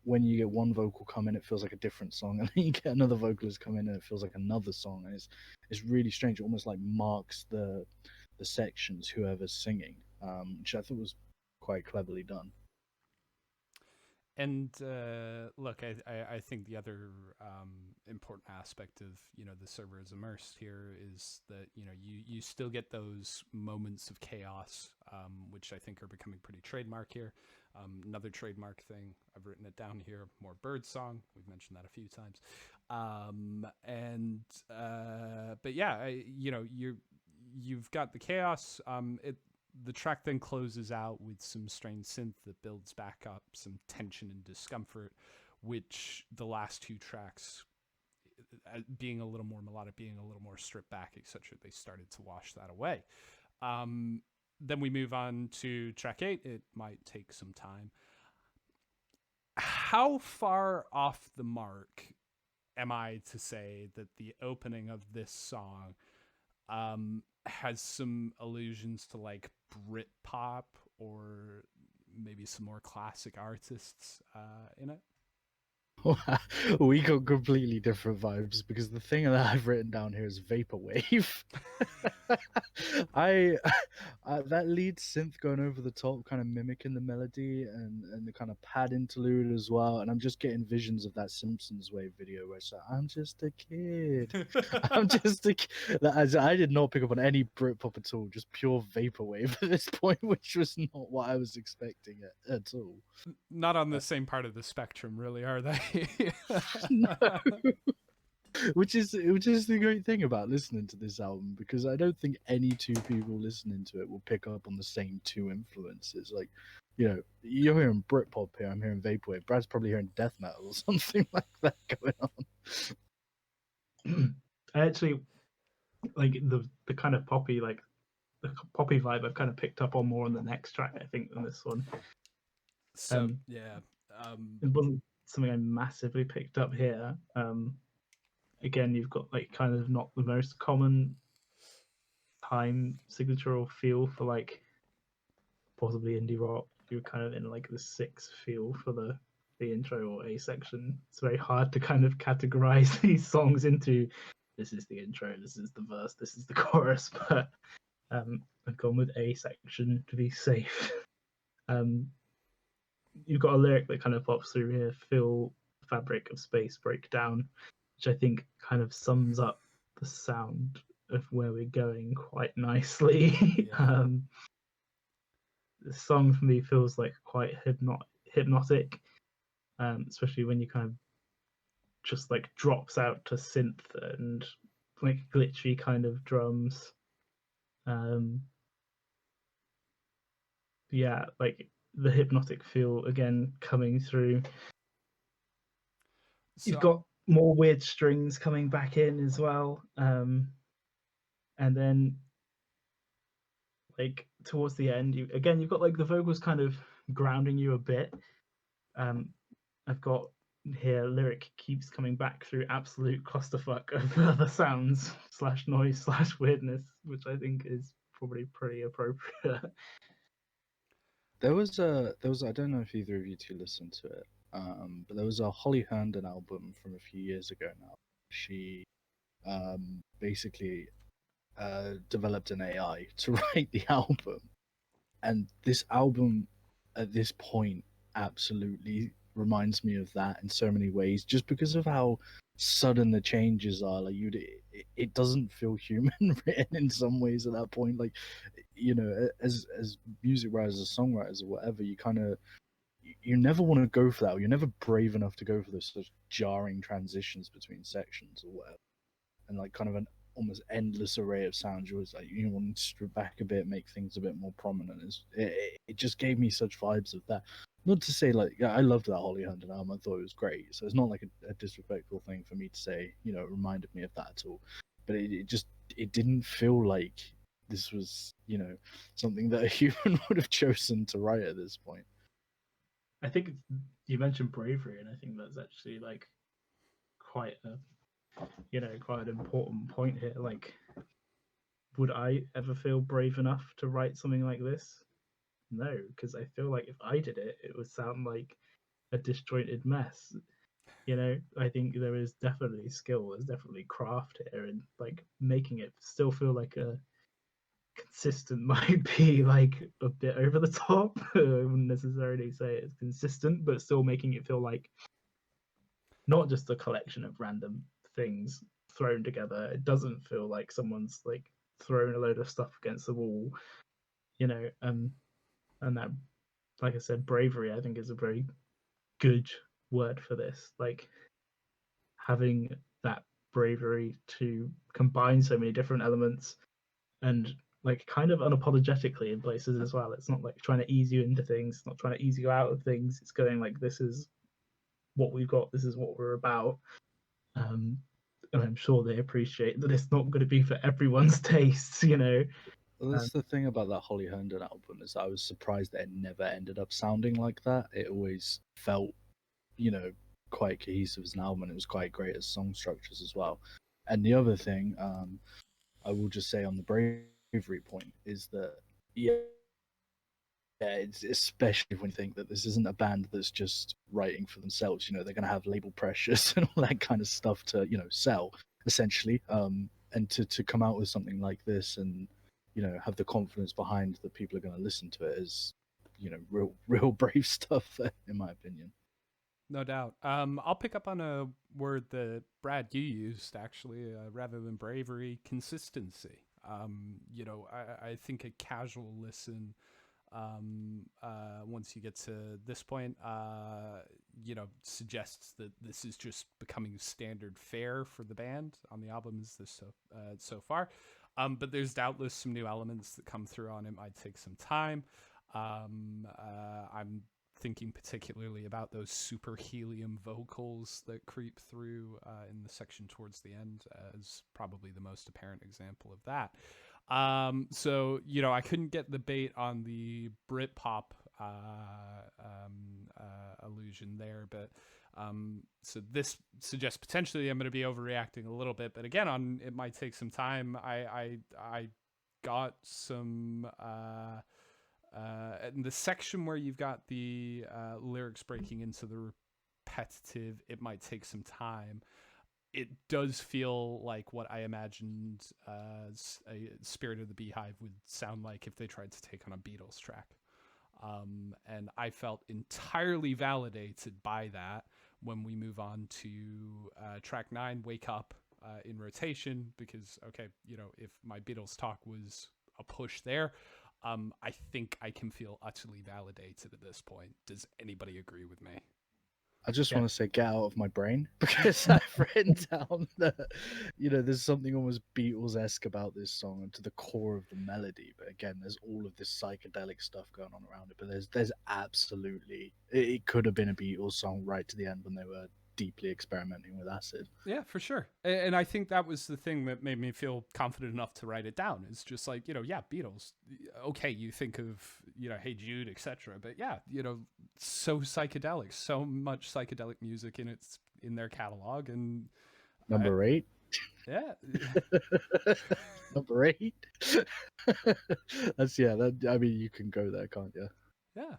when you get one vocal come in, it feels like a different song, and then you get another vocalist come in, and it feels like another song, and it's really strange. It almost like marks the sections whoever's singing, which I thought was quite cleverly done. And look, I think the other important aspect of the server is immersed here is that you still get those moments of chaos, which I think are becoming pretty trademark here. Another trademark thing, I've written it down here, more bird song. We've mentioned that a few times. But yeah, you've got the chaos. The track then closes out with some strange synth that builds back up some tension and discomfort, which the last two tracks, being a little more melodic, being a little more stripped back, etc., they started to wash that away. Then we move on to track 8. It might take some time. How far off the mark am I to say that the opening of this song has some allusions to like Britpop or maybe some more classic artists in it? We got completely different vibes because the thing that I've written down here is vaporwave. That lead synth going over the top, kind of mimicking the melody and the kind of pad interlude as well. And I'm just getting visions of that Simpsons Wave video where it's like, I'm just a kid. I'm just a kid. I did not pick up on any Britpop at all, just pure vaporwave at this point, which was not what I was expecting at all. Not on the same part of the spectrum, really, are they? No. Which is the great thing about listening to this album, because I don't think any two people listening to it will pick up on the same two influences. Like, you're hearing Britpop here, I'm hearing vaporwave. Brad's probably hearing death metal or something like that going on. I actually like the kind of poppy, like the poppy vibe I've kind of picked up on more on the next track, I think, than this one. So yeah, it wasn't something I massively picked up here. Again, you've got like kind of not the most common time signature or feel for like possibly indie rock. You're kind of in like the 6 feel for the intro or A section. It's very hard to kind of categorize these songs into this is the intro, this is the verse, this is the chorus, but I've gone with A section to be safe. You've got a lyric that kind of pops through here, feel fabric of space break down, which I think kind of sums up the sound of where we're going quite nicely. Yeah. The song for me feels like quite hypnotic, especially when you kind of just like drops out to synth and like glitchy kind of drums. Yeah, like the hypnotic feel again coming through. So, you've got more weird strings coming back in as well, and then like towards the end, you've got like the vocals kind of grounding you a bit. I've got here lyric keeps coming back through absolute clusterfuck of other sounds / noise / weirdness, which I think is probably pretty appropriate. There was I don't know if either of you two listened to it, but there was a Holly Herndon album from a few years ago now. She basically developed an AI to write the album, and this album at this point absolutely reminds me of that in so many ways, just because of how sudden the changes are. Like it doesn't feel human written in some ways at that point. Like, as music writers or songwriters or whatever, you kind of you never want to go for that. Or you're never brave enough to go for those such jarring transitions between sections or whatever, and like kind of an almost endless array of sounds. You always like you want to strip back a bit, make things a bit more prominent. It just gave me such vibes of that. Not to say like I loved that Holly Hunter album. I thought it was great. So it's not like a disrespectful thing for me to say. It reminded me of that at all. But it didn't feel like this was something that a human would have chosen to write at this point. I think you mentioned bravery, and I think that's actually like quite quite an important point here. Like, would I ever feel brave enough to write something like this? No, because I feel like if I did it, it would sound like a disjointed mess. I think there is definitely skill, there's definitely craft here, and like making it still feel like a consistent might be like a bit over the top. I wouldn't necessarily say it's consistent, but still making it feel like not just a collection of random things thrown together. It doesn't feel like someone's like thrown a load of stuff against the wall, and that, like I said, bravery I think is a very good word for this. Like having that bravery to combine so many different elements and like kind of unapologetically in places as well. It's not like trying to ease you into things, not trying to ease you out of things. It's going like, this is what we've got, this is what we're about. And I'm sure they appreciate that it's not going to be for everyone's tastes, Well, that's the thing about that Holly Herndon album, is that I was surprised that it never ended up sounding like that. It always felt, quite cohesive as an album, and it was quite great as song structures as well. And the other thing, I will just say on the bravery point is that, it's especially when you think that this isn't a band that's just writing for themselves. They're going to have label pressures and all that kind of stuff to, sell essentially. And to come out with something like this and, have the confidence behind that people are going to listen to it is, real brave stuff, in my opinion. No doubt. I'll pick up on a word that Brad, you used actually, rather than bravery, consistency. I think a casual listen, once you get to this point, suggests that this is just becoming standard fare for the band on the albums so far. But there's doubtless some new elements that come through on It Might Take Some Time. I'm thinking particularly about those super helium vocals that creep through in the section towards the end as probably the most apparent example of that. So, I couldn't get the bait on the Britpop illusion there, but so this suggests potentially I'm going to be overreacting a little bit, but again, on It Might Take Some Time, I got some in the section where you've got the lyrics breaking into the repetitive It Might Take Some Time, it does feel like what I imagined a Spirit of the Beehive would sound like if they tried to take on a Beatles track. And I felt entirely validated by that when we move on to track 9, Wake Up, in rotation, because, okay, if my Beatles talk was a push there, I think I can feel utterly validated at this point. Does anybody agree with me? I just want to say, get out of my brain, because I've written down that, there's something almost Beatles-esque about this song and to the core of the melody. But again, there's all of this psychedelic stuff going on around it. But there's absolutely, it could have been a Beatles song right to the end when they were deeply experimenting with acid. Yeah, for sure. And I think that was the thing that made me feel confident enough to write it down. It's just like, yeah, Beatles. Okay, you think of, Hey Jude, etc. But yeah, so psychedelic, so much psychedelic music in their catalog. And Number 8. Yeah. Number 8. I mean, you can go there, can't you? Yeah.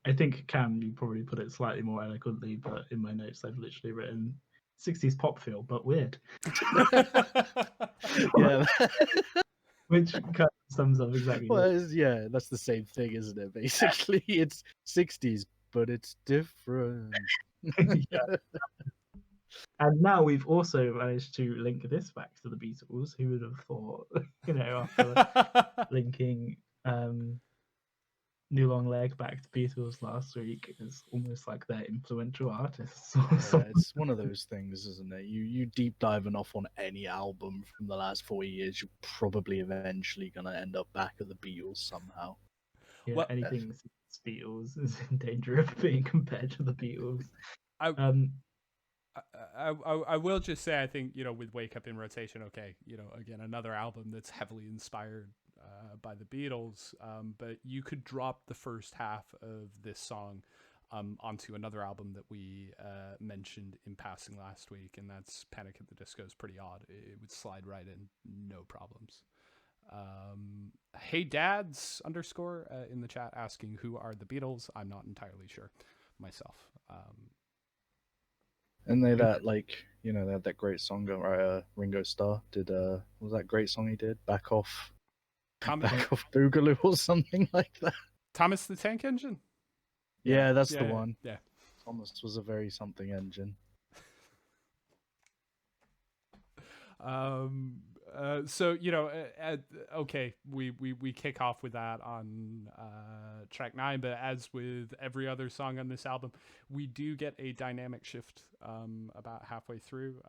I think, Cam, you probably put it slightly more eloquently, but in my notes I've literally written 60s pop feel, but weird. Yeah. Which kind of sums up exactly. Well, that's the same thing, isn't it? Basically, it's 60s, but it's different. Yeah. And now we've also managed to link this back to the Beatles. Who would have thought, after linking New Long Leg back to Beatles last week is almost like they're influential artists. Yeah, it's one of those things, isn't it? You deep dive enough on any album from the last 40 years, you're probably eventually gonna end up back at the Beatles somehow. Yeah, Well, anything since Beatles is in danger of being compared to the Beatles. I, Um, I will just say, I think, with Wake Up in Rotation, okay, again, another album that's heavily inspired by the Beatles, but you could drop the first half of this song onto another album that we mentioned in passing last week, and that's Panic at the Disco. Is pretty odd. It would slide right in, no problems. Hey Dads underscore in the chat asking who are the Beatles. I'm not entirely sure myself. And they that they had that great song Ringo Starr did what was that great song he did? Back Off Boogaloo or something like that. Thomas the Tank Engine? Yeah, that's the one. Yeah. Thomas was a very something engine. So okay, we kick off with that on track 9, but as with every other song on this album, we do get a dynamic shift about halfway through.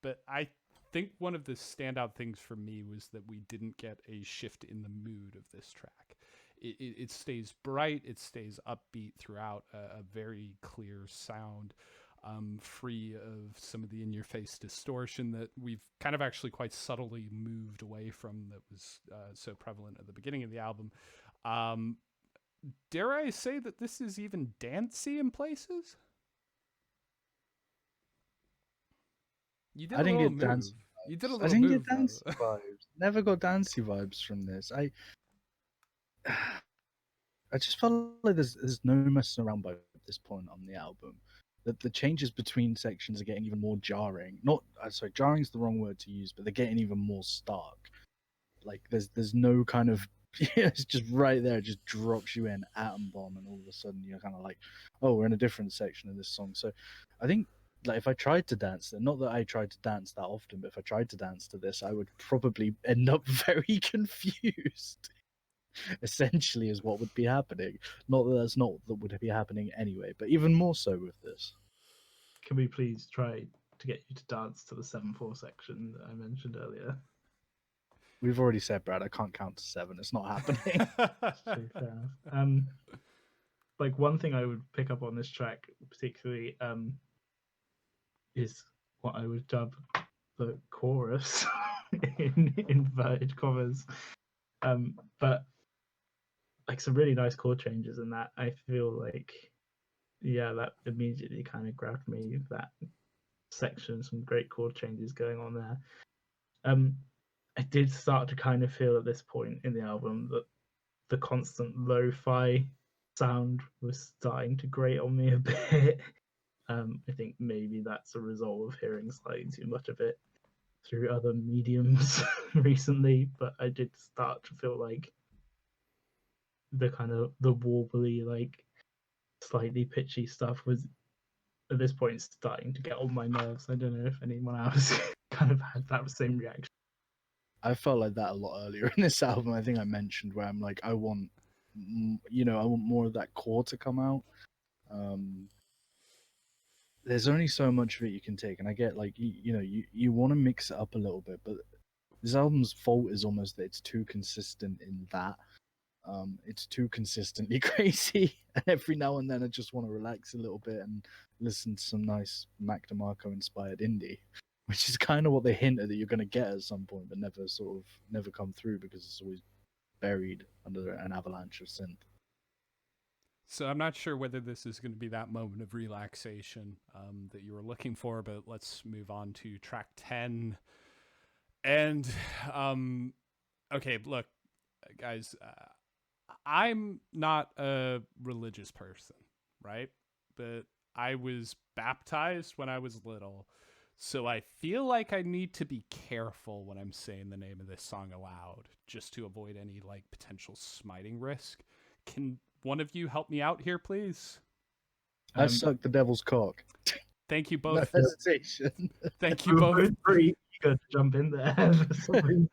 But I think one of the standout things for me was that we didn't get a shift in the mood of this track. It stays bright, it stays upbeat throughout, a very clear sound. Free of some of the in-your-face distortion that we've kind of actually quite subtly moved away from, that was so prevalent at the beginning of the album. Dare I say that this is even dancey in places? You did I didn't get dancey. You did a little I didn't move, get dancey vibes. Never got dancey vibes from this. I just felt like there's no messing around by this point on the album. That the changes between sections are getting even more jarring. Jarring is the wrong word to use, but they're getting even more stark. Like there's no kind of it's just right there, it just drops you in atom bomb, and all of a sudden you're kind of like, oh, we're in a different section of this song. So I think like if I tried to dance there, not that I tried to dance that often, but if I tried to dance to this, I would probably end up very confused. Essentially is what would be happening. Not that that's not that would be happening anyway, but even more so with this. Can we please try to get you to dance to the 7/4 section that I mentioned earlier? We've already said, Brad, I can't count to 7. It's not happening. Fair enough. Like one thing I would pick up on this track particularly is what I would dub the chorus in inverted commas. But like some really nice chord changes in that. I feel like, yeah, that immediately kind of grabbed me, that section. Some great chord changes going on there. I did start to kind of feel at this point in the album that the constant lo-fi sound was starting to grate on me a bit. I think maybe that's a result of hearing slightly too much of it through other mediums recently, but I did start to feel like the kind of the warbly, like slightly pitchy stuff was at this point starting to get on my nerves. I don't know if anyone else kind of had that same reaction. I felt like that a lot earlier in this album. I think I mentioned where I'm like, I want more of that core to come out. There's only so much of it you can take, and I get like you want to mix it up a little bit, but this album's fault is almost that it's too consistent in that. It's too consistently crazy, and every now and then I just want to relax a little bit and listen to some nice Mac DeMarco inspired indie, which is kind of what they hinted that you're going to get at some point, but never come through because it's always buried under an avalanche of synth. So I'm not sure whether this is going to be that moment of relaxation that you were looking for, but let's move on to track 10. And okay, look, guys, I'm not a religious person, right? But I was baptized when I was little, so I feel like I need to be careful when I'm saying the name of this song aloud, just to avoid any like potential smiting risk. Can one of you help me out here, please? I suck the devil's cock. Thank you No both. hesitation. Thank you We were both. both pretty eager to jump in there for some reason.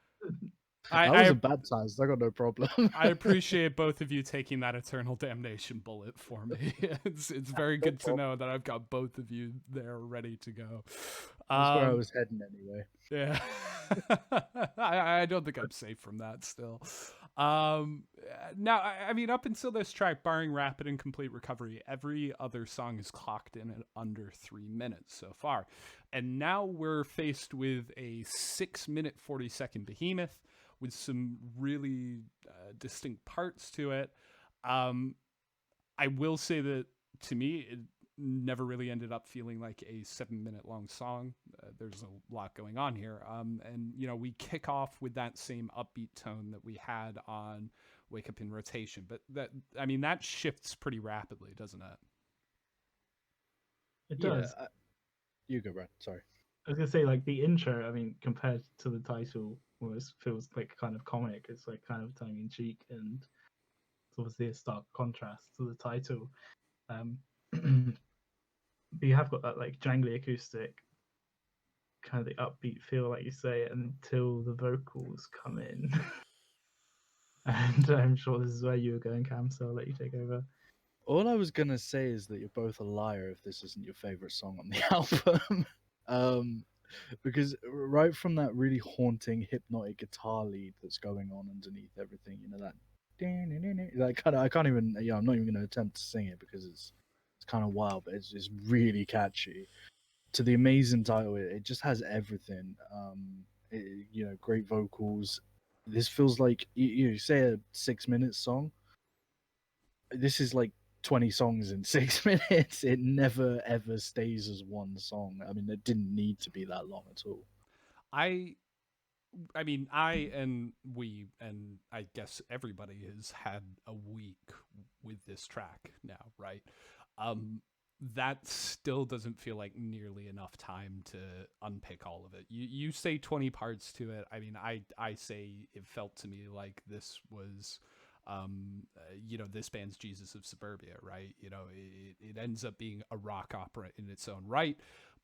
I I was baptized. I got no problem. I appreciate both of you taking that eternal damnation bullet for me. It's very No good to problem. know that I've got both of you there ready to go. That's where I was heading anyway. Yeah. I don't think I'm safe from that still. Now, I mean, up until this track, barring Rapid and Complete Recovery, every other song is clocked in at under 3 minutes so far. And now we're faced with a 6-minute, 40-second Behemoth with some really distinct parts to it. I will say that to me, it never really ended up feeling like a 7-minute long song. There's a lot going on here. And, you know, we kick off with that same upbeat tone that we had on Wake Up in Rotation. But that shifts pretty rapidly, doesn't it? It does. Yeah, you go, Brad. Sorry. I was gonna say, like, the intro, I mean, compared to the title, almost feels like kind of comic. It's like kind of tongue in cheek, and it's obviously a stark contrast to the title. But you have got that like jangly acoustic, kind of the upbeat feel, like you say, until the vocals come in. And I'm sure this is where you were going, Cam, so I'll let you take over. All I was gonna say is that you're both a liar if this isn't your favorite song on the album. Because right from that really haunting hypnotic guitar lead that's going on underneath everything, you know, that kind of, I can't even, I'm not even gonna attempt to sing it because it's kind of wild, but it's really catchy. To the amazing title, it just has everything. Great vocals. This feels like you say a 6-minute song. This is like 20 songs in 6 minutes. It never ever stays as one song. I mean, it didn't need to be that long at all. I mean, I and we, and I guess everybody has had a week with this track now, right? That still doesn't feel like nearly enough time to unpick all of it. You say 20 parts to it. I mean, I say it felt to me like this was this band's Jesus of Suburbia, right? You know, it ends up being a rock opera in its own right,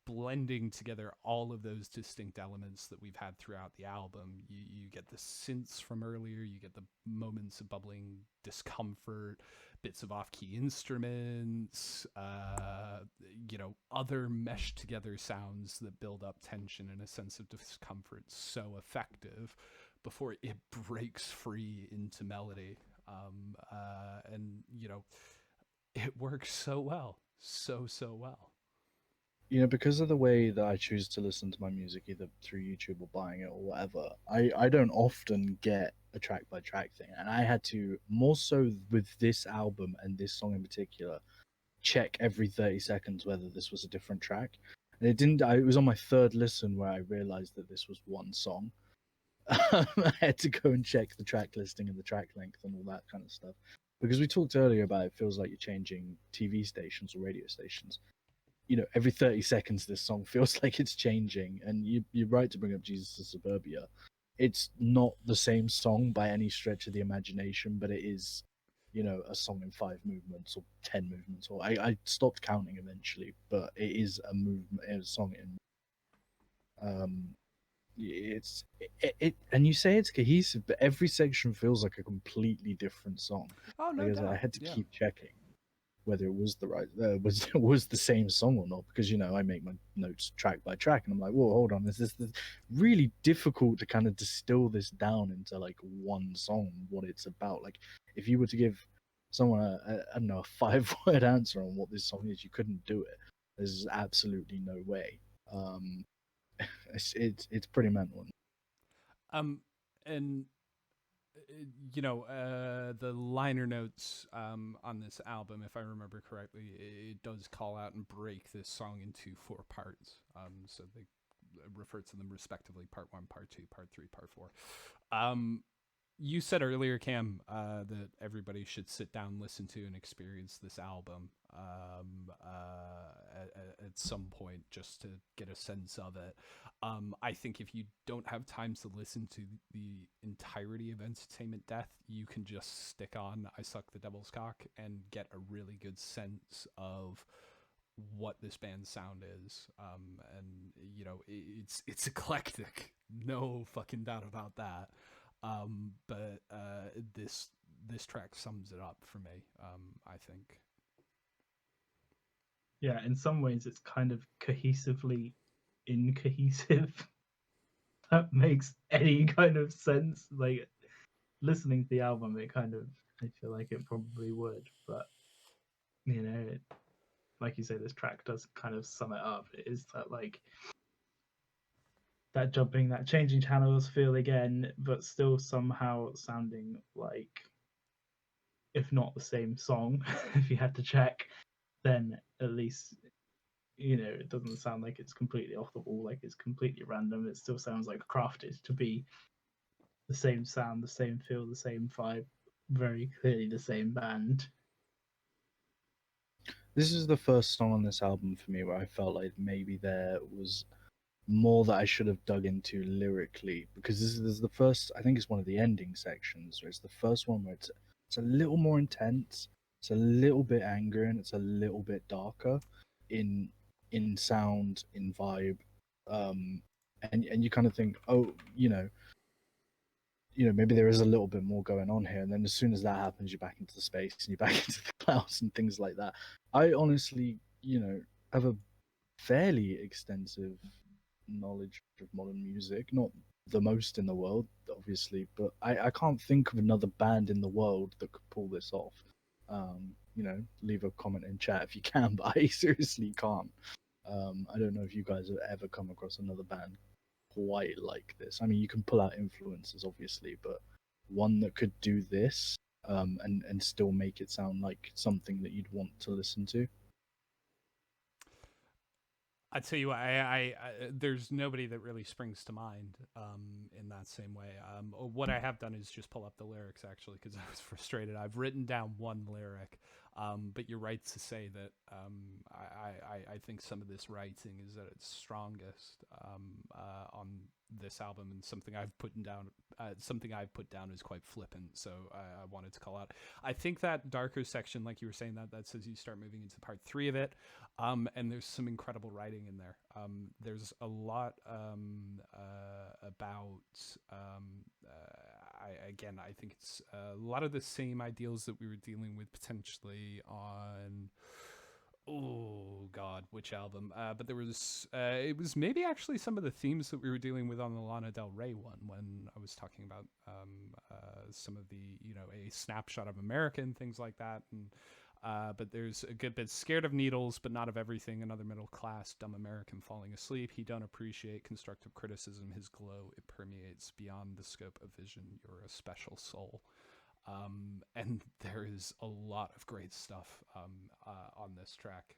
blending together all of those distinct elements that we've had throughout the album. You get the synths from earlier, you get the moments of bubbling discomfort, bits of off-key instruments, other meshed together sounds that build up tension and a sense of discomfort so effective before it breaks free into melody. It works so well, so well. You know, because of the way that I choose to listen to my music, either through YouTube or buying it or whatever, I don't often get a track by track thing. And I had to, more so with this album and this song in particular, check every 30 seconds whether this was a different track. And it was on my third listen where I realized that this was one song. I had to go and check the track listing and the track length and all that kind of stuff. Because we talked earlier about it feels like you're changing TV stations or radio stations. You know, every 30 seconds this song feels like it's changing. And you're right to bring up Jesus of Suburbia. It's not the same song by any stretch of the imagination, but it is, you know, a song in 5 movements or 10 movements. Or I stopped counting eventually, but it is a song in and you say it's cohesive, but every section feels like a completely different song. Oh, no Because doubt. I had to Yeah. keep checking whether it was was the same song or not, because I make my notes track by track, and I'm like, whoa, hold on, this really difficult to kind of distill this down into like one song, what it's about. Like if you were to give someone I don't know, a 5-word answer on what this song is, you couldn't do it. There's absolutely no way. It's pretty mental. And the liner notes on this album, if I remember correctly, it does call out and break this song into 4 parts. So they refer to them respectively: part 1, part 2, part 3, part 4. You said earlier, Cam, that everybody should sit down, listen to, and experience this album at some point just to get a sense of it. I think if you don't have time to listen to the entirety of Entertainment Death, you can just stick on I Suck the Devil's Cock and get a really good sense of what this band's sound is. And you know, it's eclectic, no fucking doubt about that. But this track sums it up for me. I think. Yeah, in some ways it's kind of cohesively incohesive. That makes any kind of sense. Like listening to the album, it kind of, I feel like it probably would, but you know, like you say, this track does kind of sum it up. It is that like that jumping, that changing channels feel again, but still somehow sounding like, if not the same song, if you had to check, then at least, you know, it doesn't sound like it's completely off the wall, like it's completely random. It still sounds like crafted to be the same sound, the same feel, the same vibe, very clearly the same band. This is the first song on this album for me where I felt like maybe there was more that I should have dug into lyrically, because this is the first, I think it's one of the ending sections, where it's the first one where it's a little more intense, it's a little bit angry, and it's a little bit darker in sound, in vibe, and you kind of think, oh, maybe there is a little bit more going on here, and then as soon as that happens, you're back into the space and you're back into the clouds and things like that. I honestly, have a fairly extensive knowledge of modern music, not the most in the world, obviously, but I can't think of another band in the world that could pull this off. Leave a comment in chat if you can, but I seriously can't. I don't know if you guys have ever come across another band quite like this. I mean, you can pull out influences, obviously, but one that could do this, and still make it sound like something that you'd want to listen to. I tell you what, I there's nobody that really springs to mind in that same way. What I have done is just pull up the lyrics, actually, because I was frustrated. I've written down one lyric, but you're right to say that I think some of this writing is at its strongest on this album, and something I've put down is quite flippant, so I wanted to call out. I think that darker section, like you were saying, that says you start moving into part 3 of it, and there's some incredible writing in there. There's a lot about I think it's a lot of the same ideals that we were dealing with potentially on, oh god, which album? But there was it was maybe actually some of the themes that we were dealing with on the Lana Del Rey one, when I was talking about some of the, a snapshot of America and things like that. And but there's a good bit: scared of needles, but not of everything. Another middle class, dumb American falling asleep. He don't appreciate constructive criticism. His glow, it permeates beyond the scope of vision. You're a special soul. And there is a lot of great stuff on this track.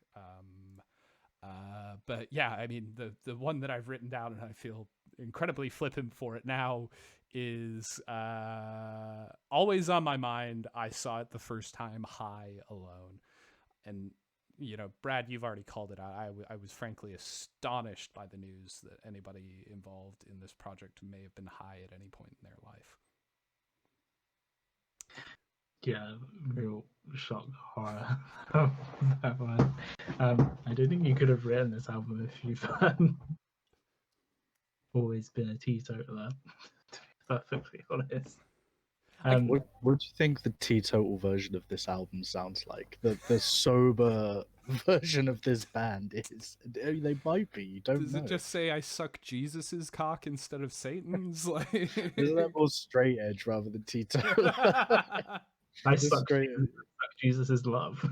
But yeah, I mean, the one that I've written down, and I feel incredibly flippant for it now, is always on my mind. I saw it the first time, High Alone. And, Brad, you've already called it out. I was frankly astonished by the news that anybody involved in this project may have been high at any point in their life. Yeah, real shock horror of that one. I don't think you could have written this album if you've always been a teetotaler, to be perfectly honest. What do you think the teetotal version of this album sounds like? The sober version of this band is? They might be. You don't know. Does it just say I suck Jesus's cock instead of Satan's? Like, isn't that more straight edge rather than teetotal? I suck Jesus' love.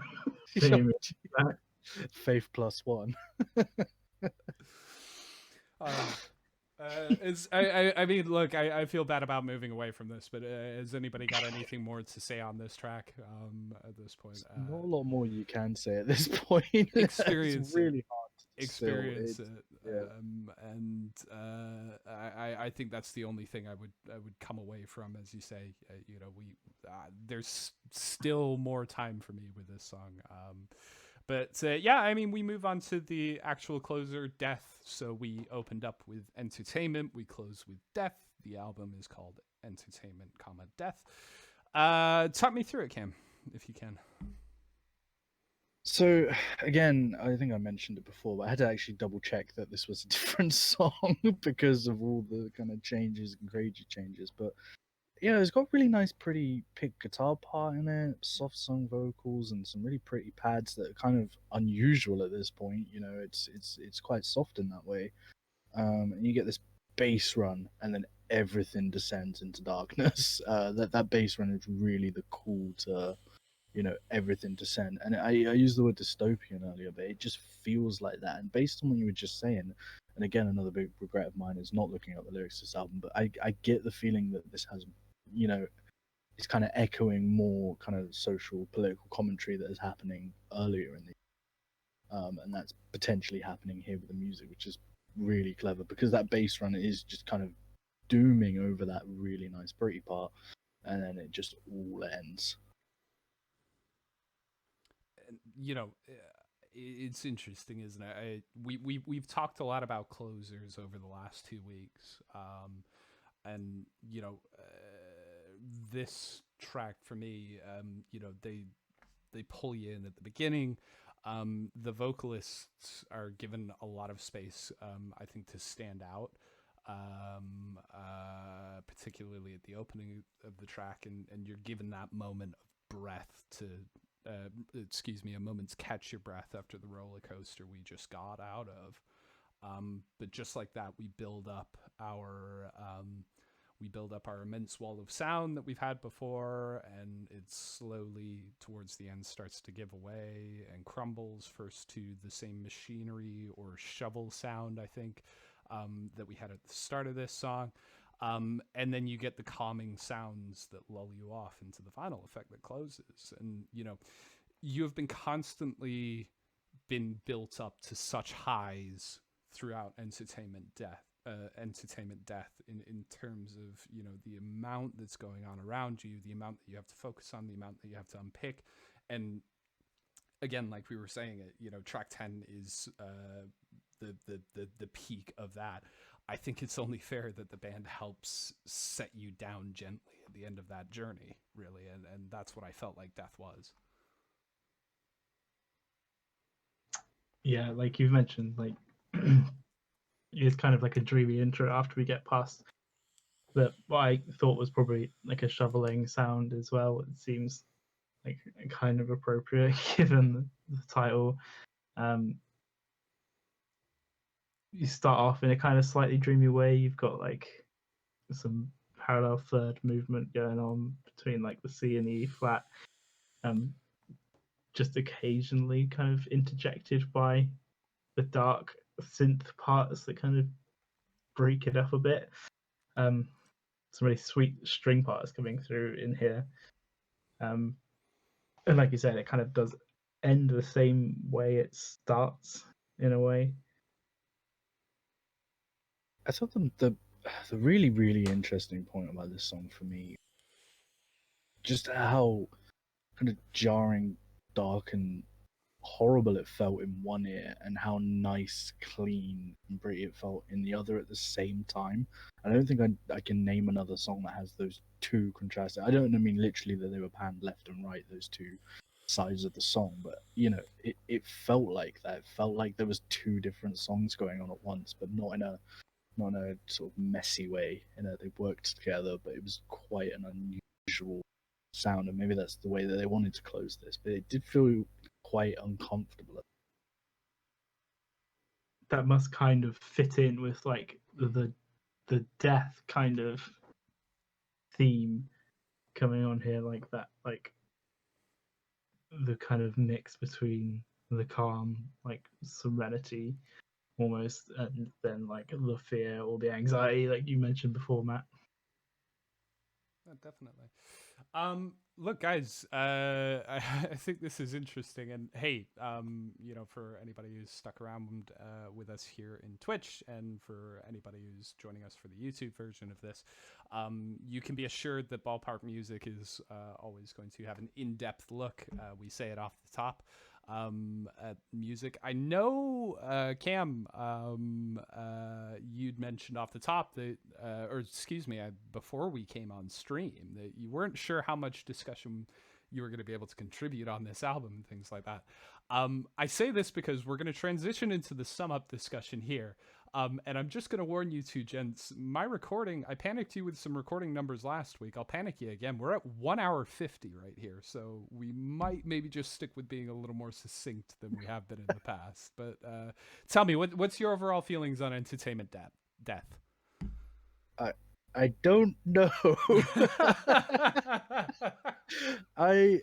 Faith plus one. I mean, look, I feel bad about moving away from this, but has anybody got anything more to say on this track at this point? Not a lot more you can say at this point. Experience it's really hard to experience it. Yeah. And I think that's the only thing I would come away from, as you say. There's still more time for me with this song. But yeah, I mean, we move on to the actual closer, Death. So we opened up with Entertainment. We close with Death. The album is called Entertainment, Death. Talk me through it, Cam, if you can. So again, I think I mentioned it before, but I had to actually double check that this was a different song because of all the kind of changes and crazy changes. But yeah, it's got really nice, pretty pick guitar part in it, soft sung vocals, and some really pretty pads that are kind of unusual at this point. You know, it's quite soft in that way. And you get this bass run, and then everything descends into darkness. That bass run is really the call to, you know, everything descend. And I used the word dystopian earlier, but it just feels like that. And based on what you were just saying, and again, another big regret of mine is not looking up the lyrics to this album, but I get the feeling that this has, you know, it's kind of echoing more kind of social political commentary that is happening earlier in the and that's potentially happening here with the music, which is really clever because that bass run is just kind of dooming over that really nice pretty part, and then it just all ends. You know, it's interesting, isn't it? We've talked a lot about closers over the last 2 weeks, and you know, this track for me, you know, they pull you in at the beginning. The vocalists are given a lot of space, I think, to stand out, particularly at the opening of the track, and you're given that moment of breath to, excuse me, a moment's catch your breath after the roller coaster we just got out of. But just like that, we build up our immense wall of sound that we've had before, and it slowly, towards the end, starts to give away and crumbles first to the same machinery or shovel sound, I think, that we had at the start of this song. And then you get the calming sounds that lull you off into the final effect that closes. And, you know, you have been constantly been built up to such highs throughout entertainment death in terms of, you know, the amount that's going on around you, the amount that you have to focus on, the amount that you have to unpick. And again, like we were saying, it, you know, track 10 is the peak of that. I think it's only fair that the band helps set you down gently at the end of that journey, really, and that's what I felt like Death was. Yeah, like you've mentioned, like it's kind of like a dreamy intro after we get past that what I thought was probably like a shoveling sound as well. It seems like kind of appropriate given the title. You start off in a kind of slightly dreamy way. You've got like some parallel third movement going on between like the C and the E flat, just occasionally kind of interjected by the dark synth parts that kind of break it up a bit. Some really sweet string parts coming through in here. And like you said, it kind of does end the same way it starts in a way. I thought the really really interesting point about this song for me, just how kind of jarring, dark, and horrible it felt in one ear, and how nice, clean, and pretty it felt in the other at the same time. I don't think I can name another song that has those two contrasting. I don't mean literally that they were panned left and right, those two sides of the song, but you know, it felt like that. It felt like there was two different songs going on at once, but not in a sort of messy way. You know, they worked together, but it was quite an unusual sound, and maybe that's the way that they wanted to close this. But it did feel quite uncomfortable. That must kind of fit in with like the death kind of theme coming on here, like that, like the kind of mix between the calm, like serenity almost, and then like the fear or the anxiety, like you mentioned before, Matt. Definitely. Look, guys, I think this is interesting, and hey, you know, for anybody who's stuck around with us here in Twitch, and for anybody who's joining us for the YouTube version of this, you can be assured that Ballpark Music is always going to have an in-depth look. We say it off the top. At music. I know, Cam, you'd mentioned off the top that, or excuse me, before we came on stream, that you weren't sure how much discussion you were going to be able to contribute on this album and things like that. I say this because we're going to transition into the sum up discussion here. And I'm just going to warn you two gents, my recording, I panicked you with some recording numbers last week. I'll panic you again. We're at 1 hour 50 right here. So we might maybe just stick with being a little more succinct than we have been in the past. But tell me, what's your overall feelings on entertainment death? I don't know. I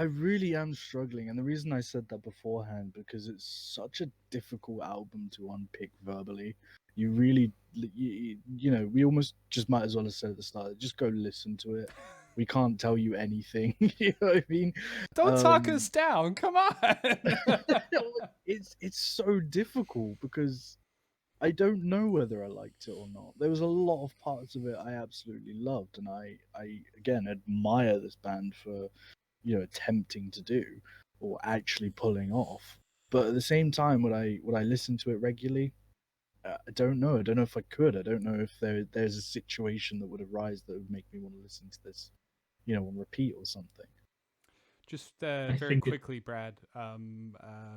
really am struggling, and the reason I said that beforehand, because it's such a difficult album to unpick verbally. You really, you know, we almost just might as well have said at the start, just go listen to it. We can't tell you anything. You know what I mean? Don't talk us down. Come on. It's so difficult because I don't know whether I liked it or not. There was a lot of parts of it I absolutely loved, and I again admire this band for, you know, attempting to do or actually pulling off. But at the same time, would I listen to it regularly? I don't know. I don't know if I could. I don't know if there's a situation that would arise that would make me want to listen to this, you know, on repeat or something. Just very quickly, Brad,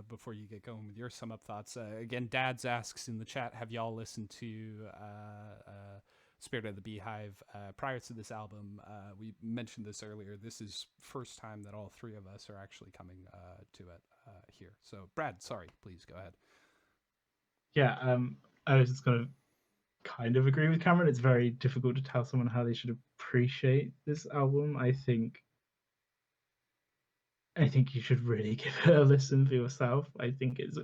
before you get going with your sum up thoughts. Again, Dads asks in the chat, have y'all listened to Spirit of the Beehive prior to this album? We mentioned this earlier. This is first time that all three of us are actually coming to it here. So, Brad, sorry, please go ahead. Yeah, I was just going to kind of agree with Cameron. It's very difficult to tell someone how they should appreciate this album. I think you should really give it a listen for yourself. I think it's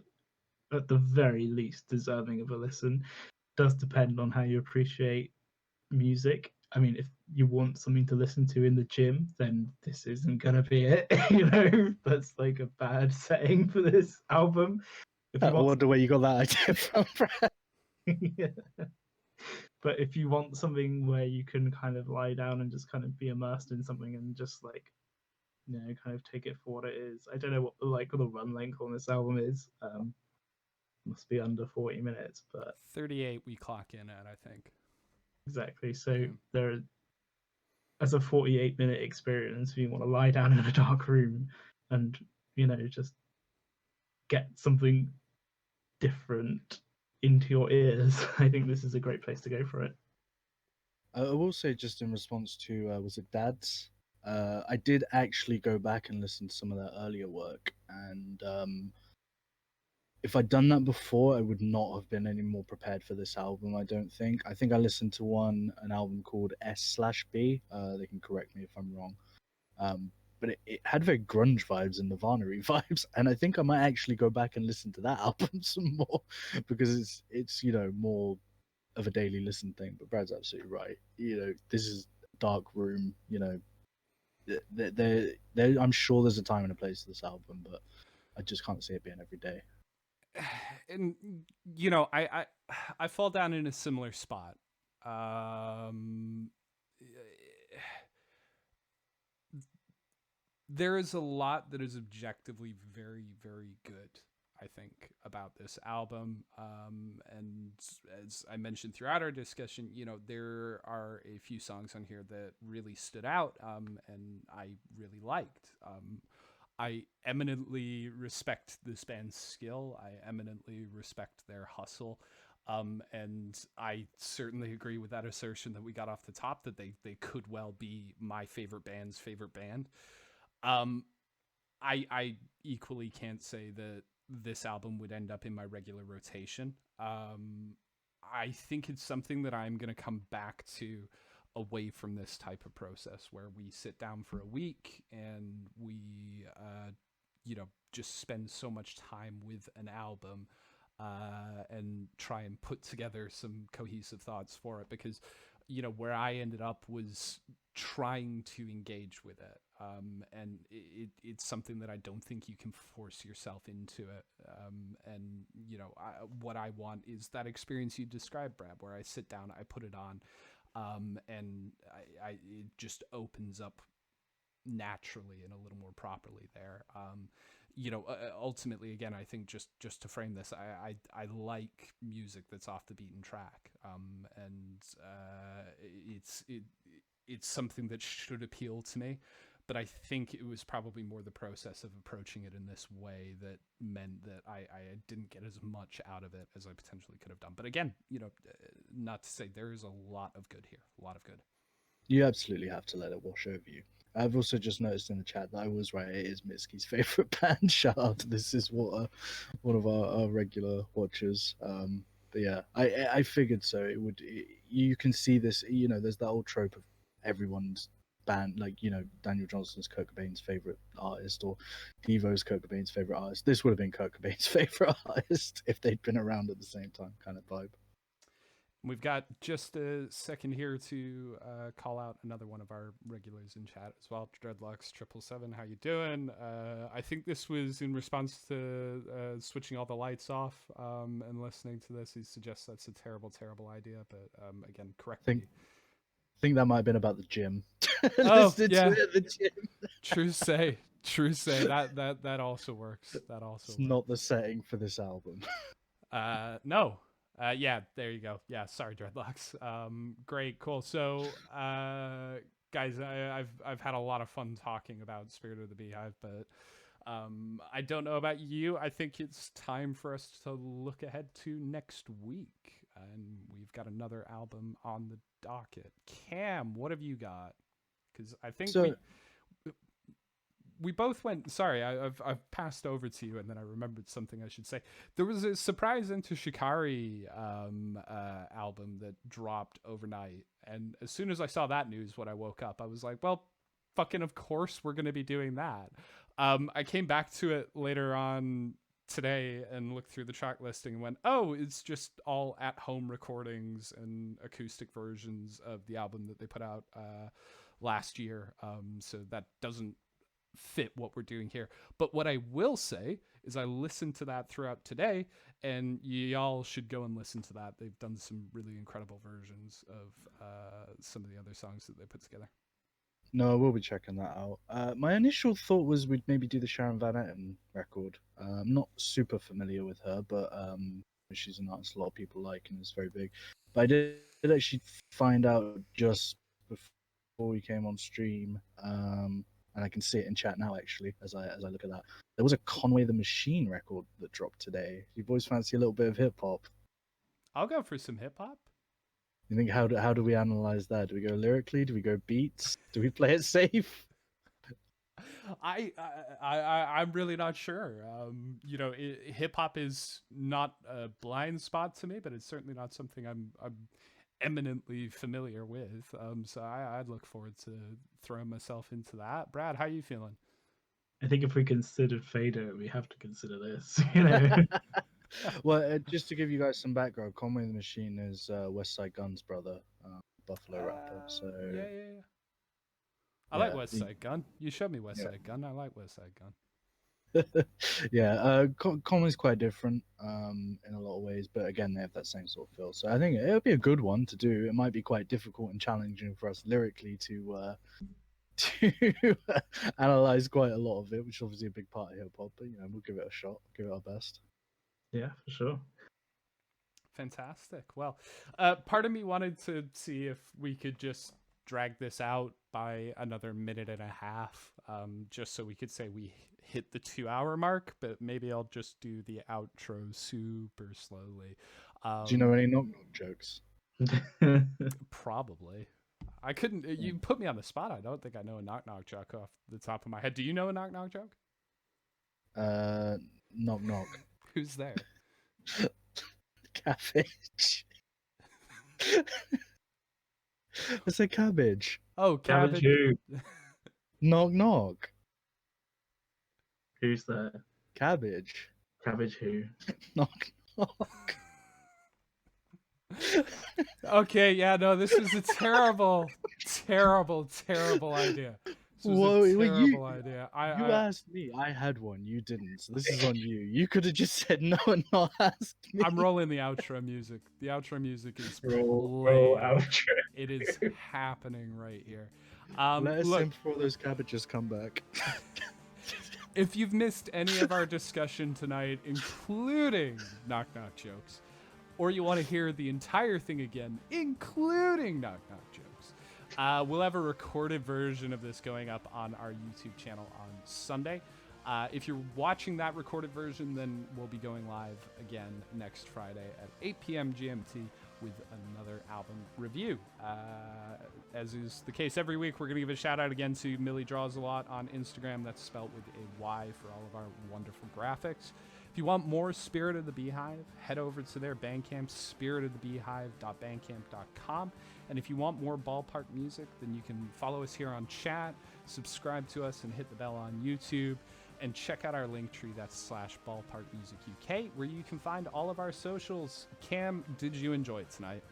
at the very least deserving of a listen. It does depend on how you appreciate music. I mean, if you want something to listen to in the gym, then this isn't gonna be it. You know, that's like a bad setting for this album. I wonder where you got that idea from, Brad. Yeah. But if you want something where you can kind of lie down and just kind of be immersed in something and just like, you know, kind of take it for what it is. I don't know what the run length on this album is. Must be under 40 minutes, but 38 we clock in at, I think. Exactly. So there, as a 48-minute experience, if you want to lie down in a dark room and, you know, just get something different into your ears, I think this is a great place to go for it. I will say, just in response to was it Dad's? I did actually go back and listen to some of their earlier work, and if I'd done that before, I would not have been any more prepared for this album. I don't think. I think I listened to an album called S/B. They can correct me if I'm wrong, but it had very grunge vibes and Nirvana-y vibes, and I think I might actually go back and listen to that album some more because it's you know, more of a daily listen thing. But Brad's absolutely right. You know, this is a dark room. You know, I'm sure there's a time and a place for this album, but I just can't see it being every day. And you know, I fall down in a similar spot. There is a lot that is objectively very, very good, I think, about this album. And as I mentioned throughout our discussion, you know, there are a few songs on here that really stood out, and I really liked. I eminently respect this band's skill. I eminently respect their hustle. And I certainly agree with that assertion that we got off the top, that they could well be my favorite band's favorite band. I equally can't say that this album would end up in my regular rotation. I think it's something that I'm going to come back to away from this type of process where we sit down for a week and we, you know, just spend so much time with an album and try and put together some cohesive thoughts for it. Because, you know, where I ended up was trying to engage with it. And it's something that I don't think you can force yourself into it. And, you know, what I want is that experience you described, Brad, where I sit down, I put it on, and it just opens up naturally and a little more properly there. You know, ultimately, again, I think just to frame this, I like music that's off the beaten track, and it's something that should appeal to me. but I think it was probably more the process of approaching it in this way that meant that I didn't get as much out of it as I potentially could have done. But again, not to say there is a lot of good here, a lot of good. You absolutely have to let it wash over you. I've also just noticed in the chat that I was right. It is Mitsuki's favorite band. Shout out to This Is Water, one of our regular watchers. But yeah, I figured so. You can see this. There's that old trope of everyone's band, like Daniel Johnston's Kurt Cobain's favorite artist, or Devo's Kurt Cobain's favorite artist. This would have been Kurt Cobain's favorite artist if they'd been around at the same time, kind of vibe. We've got just a second here to call out another one of our regulars in chat as well. Dreadlocks777, how you doing? I think this was in response to switching all the lights off and listening to this. He suggests that's a terrible, terrible idea, but again, correct me. I think that might have been about the gym. Oh, yeah. The gym. True say. That also works. That also it's works. Not the setting for this album. No. Yeah, there you go. Yeah, sorry, Dreadlocks. Great, cool. So, guys, I've had a lot of fun talking about Spirit of the Beehive, but I don't know about you. I think it's time for us to look ahead to next week, and we've got another album on the docket. Cam, what have you got? Because I think we both went. Sorry, I've passed over to you, and then I remembered something I should say. There was a surprise Into Shikari album that dropped overnight, and as soon as I saw that news when I woke up, I was like, well, fucking of course we're gonna be doing that. I came back to it later on today and looked through the track listing and went, oh, it's just all at-home recordings and acoustic versions of the album that they put out last year. So that doesn't fit what we're doing here. But what I will say is I listened to that throughout today, and y'all should go and listen to that. They've done some really incredible versions of some of the other songs that they put together. No, we'll be checking that out. My initial thought was we'd maybe do the Sharon Van Etten record. I'm not super familiar with her, but she's an artist a lot of people like and is very big. But I did actually find out just before we came on stream, and I can see it in chat now actually as I look at that. There was a Conway the Machine record that dropped today. You boys fancy a little bit of hip hop? I'll go for some hip hop. You think how do we analyze that? Do we go lyrically? Do we go beats? Do we play it safe? I'm really not sure. Hip hop is not a blind spot to me, but it's certainly not something I'm eminently familiar with. So I'd look forward to throwing myself into that. Brad, how are you feeling? I think if we considered Fader, we have to consider this. Well, just to give you guys some background, Conway the Machine is West Side Gun's brother, Buffalo rapper. So yeah. I like West Side Gun. You showed me West Side Gun. I like West Side Gun. Yeah, Conway's quite different in a lot of ways, but again, they have that same sort of feel. So I think it'll be a good one to do. It might be quite difficult and challenging for us lyrically to analyze quite a lot of it, which is obviously a big part of hip hop. But we'll give it a shot, give it our best. Yeah, for sure. Fantastic. Well, part of me wanted to see if we could just drag this out by another minute and a half, just so we could say we hit the 2-hour mark, but maybe I'll just do the outro super slowly. Do you know any knock-knock jokes? Probably. I couldn't. You put me on the spot. I don't think I know a knock-knock joke off the top of my head. Do you know a knock-knock joke? Knock knock. Who's there? Cabbage. I said cabbage. Oh, cabbage. Who? Knock knock. Who's there? Cabbage. Cabbage who? Knock knock. Okay, yeah, no, this is a terrible, terrible, terrible idea. Whoa, a terrible idea. You asked me. I had one. You didn't. So this is on you. You could have just said no and not asked me. I'm rolling the outro music. The outro music is roll outro. It is happening right here. Let us in before those cabbages come back. If you've missed any of our discussion tonight, including knock-knock jokes, or you want to hear the entire thing again, including knock-knock jokes, We'll have a recorded version of this going up on our YouTube channel on Sunday. If you're watching that recorded version, then we'll be going live again next Friday at 8 p.m. GMT with another album review. As is the case every week, we're going to give a shout out again to Millie Draws a Lot on Instagram. That's spelled with a Y for all of our wonderful graphics. If you want more Spirit of the Beehive, head over to their Bandcamp, spiritofthebeehive.bandcamp.com. And if you want more ballpark music, then you can follow us here on chat, subscribe to us, and hit the bell on YouTube. And check out our link tree, that's /ballparkmusicuk, where you can find all of our socials. Cam, did you enjoy it tonight?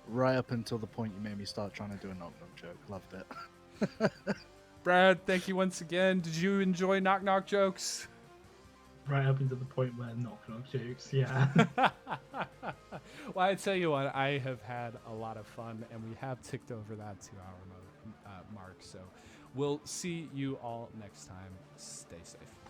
Right up until the point you made me start trying to do a knock-knock joke. Loved it. Brad, thank you once again. Did you enjoy knock-knock jokes? Right up until the point where knock-knock jokes, yeah. Well, I tell you what, I have had a lot of fun, and we have ticked over that 2-hour mark, so we'll see you all next time. Stay safe.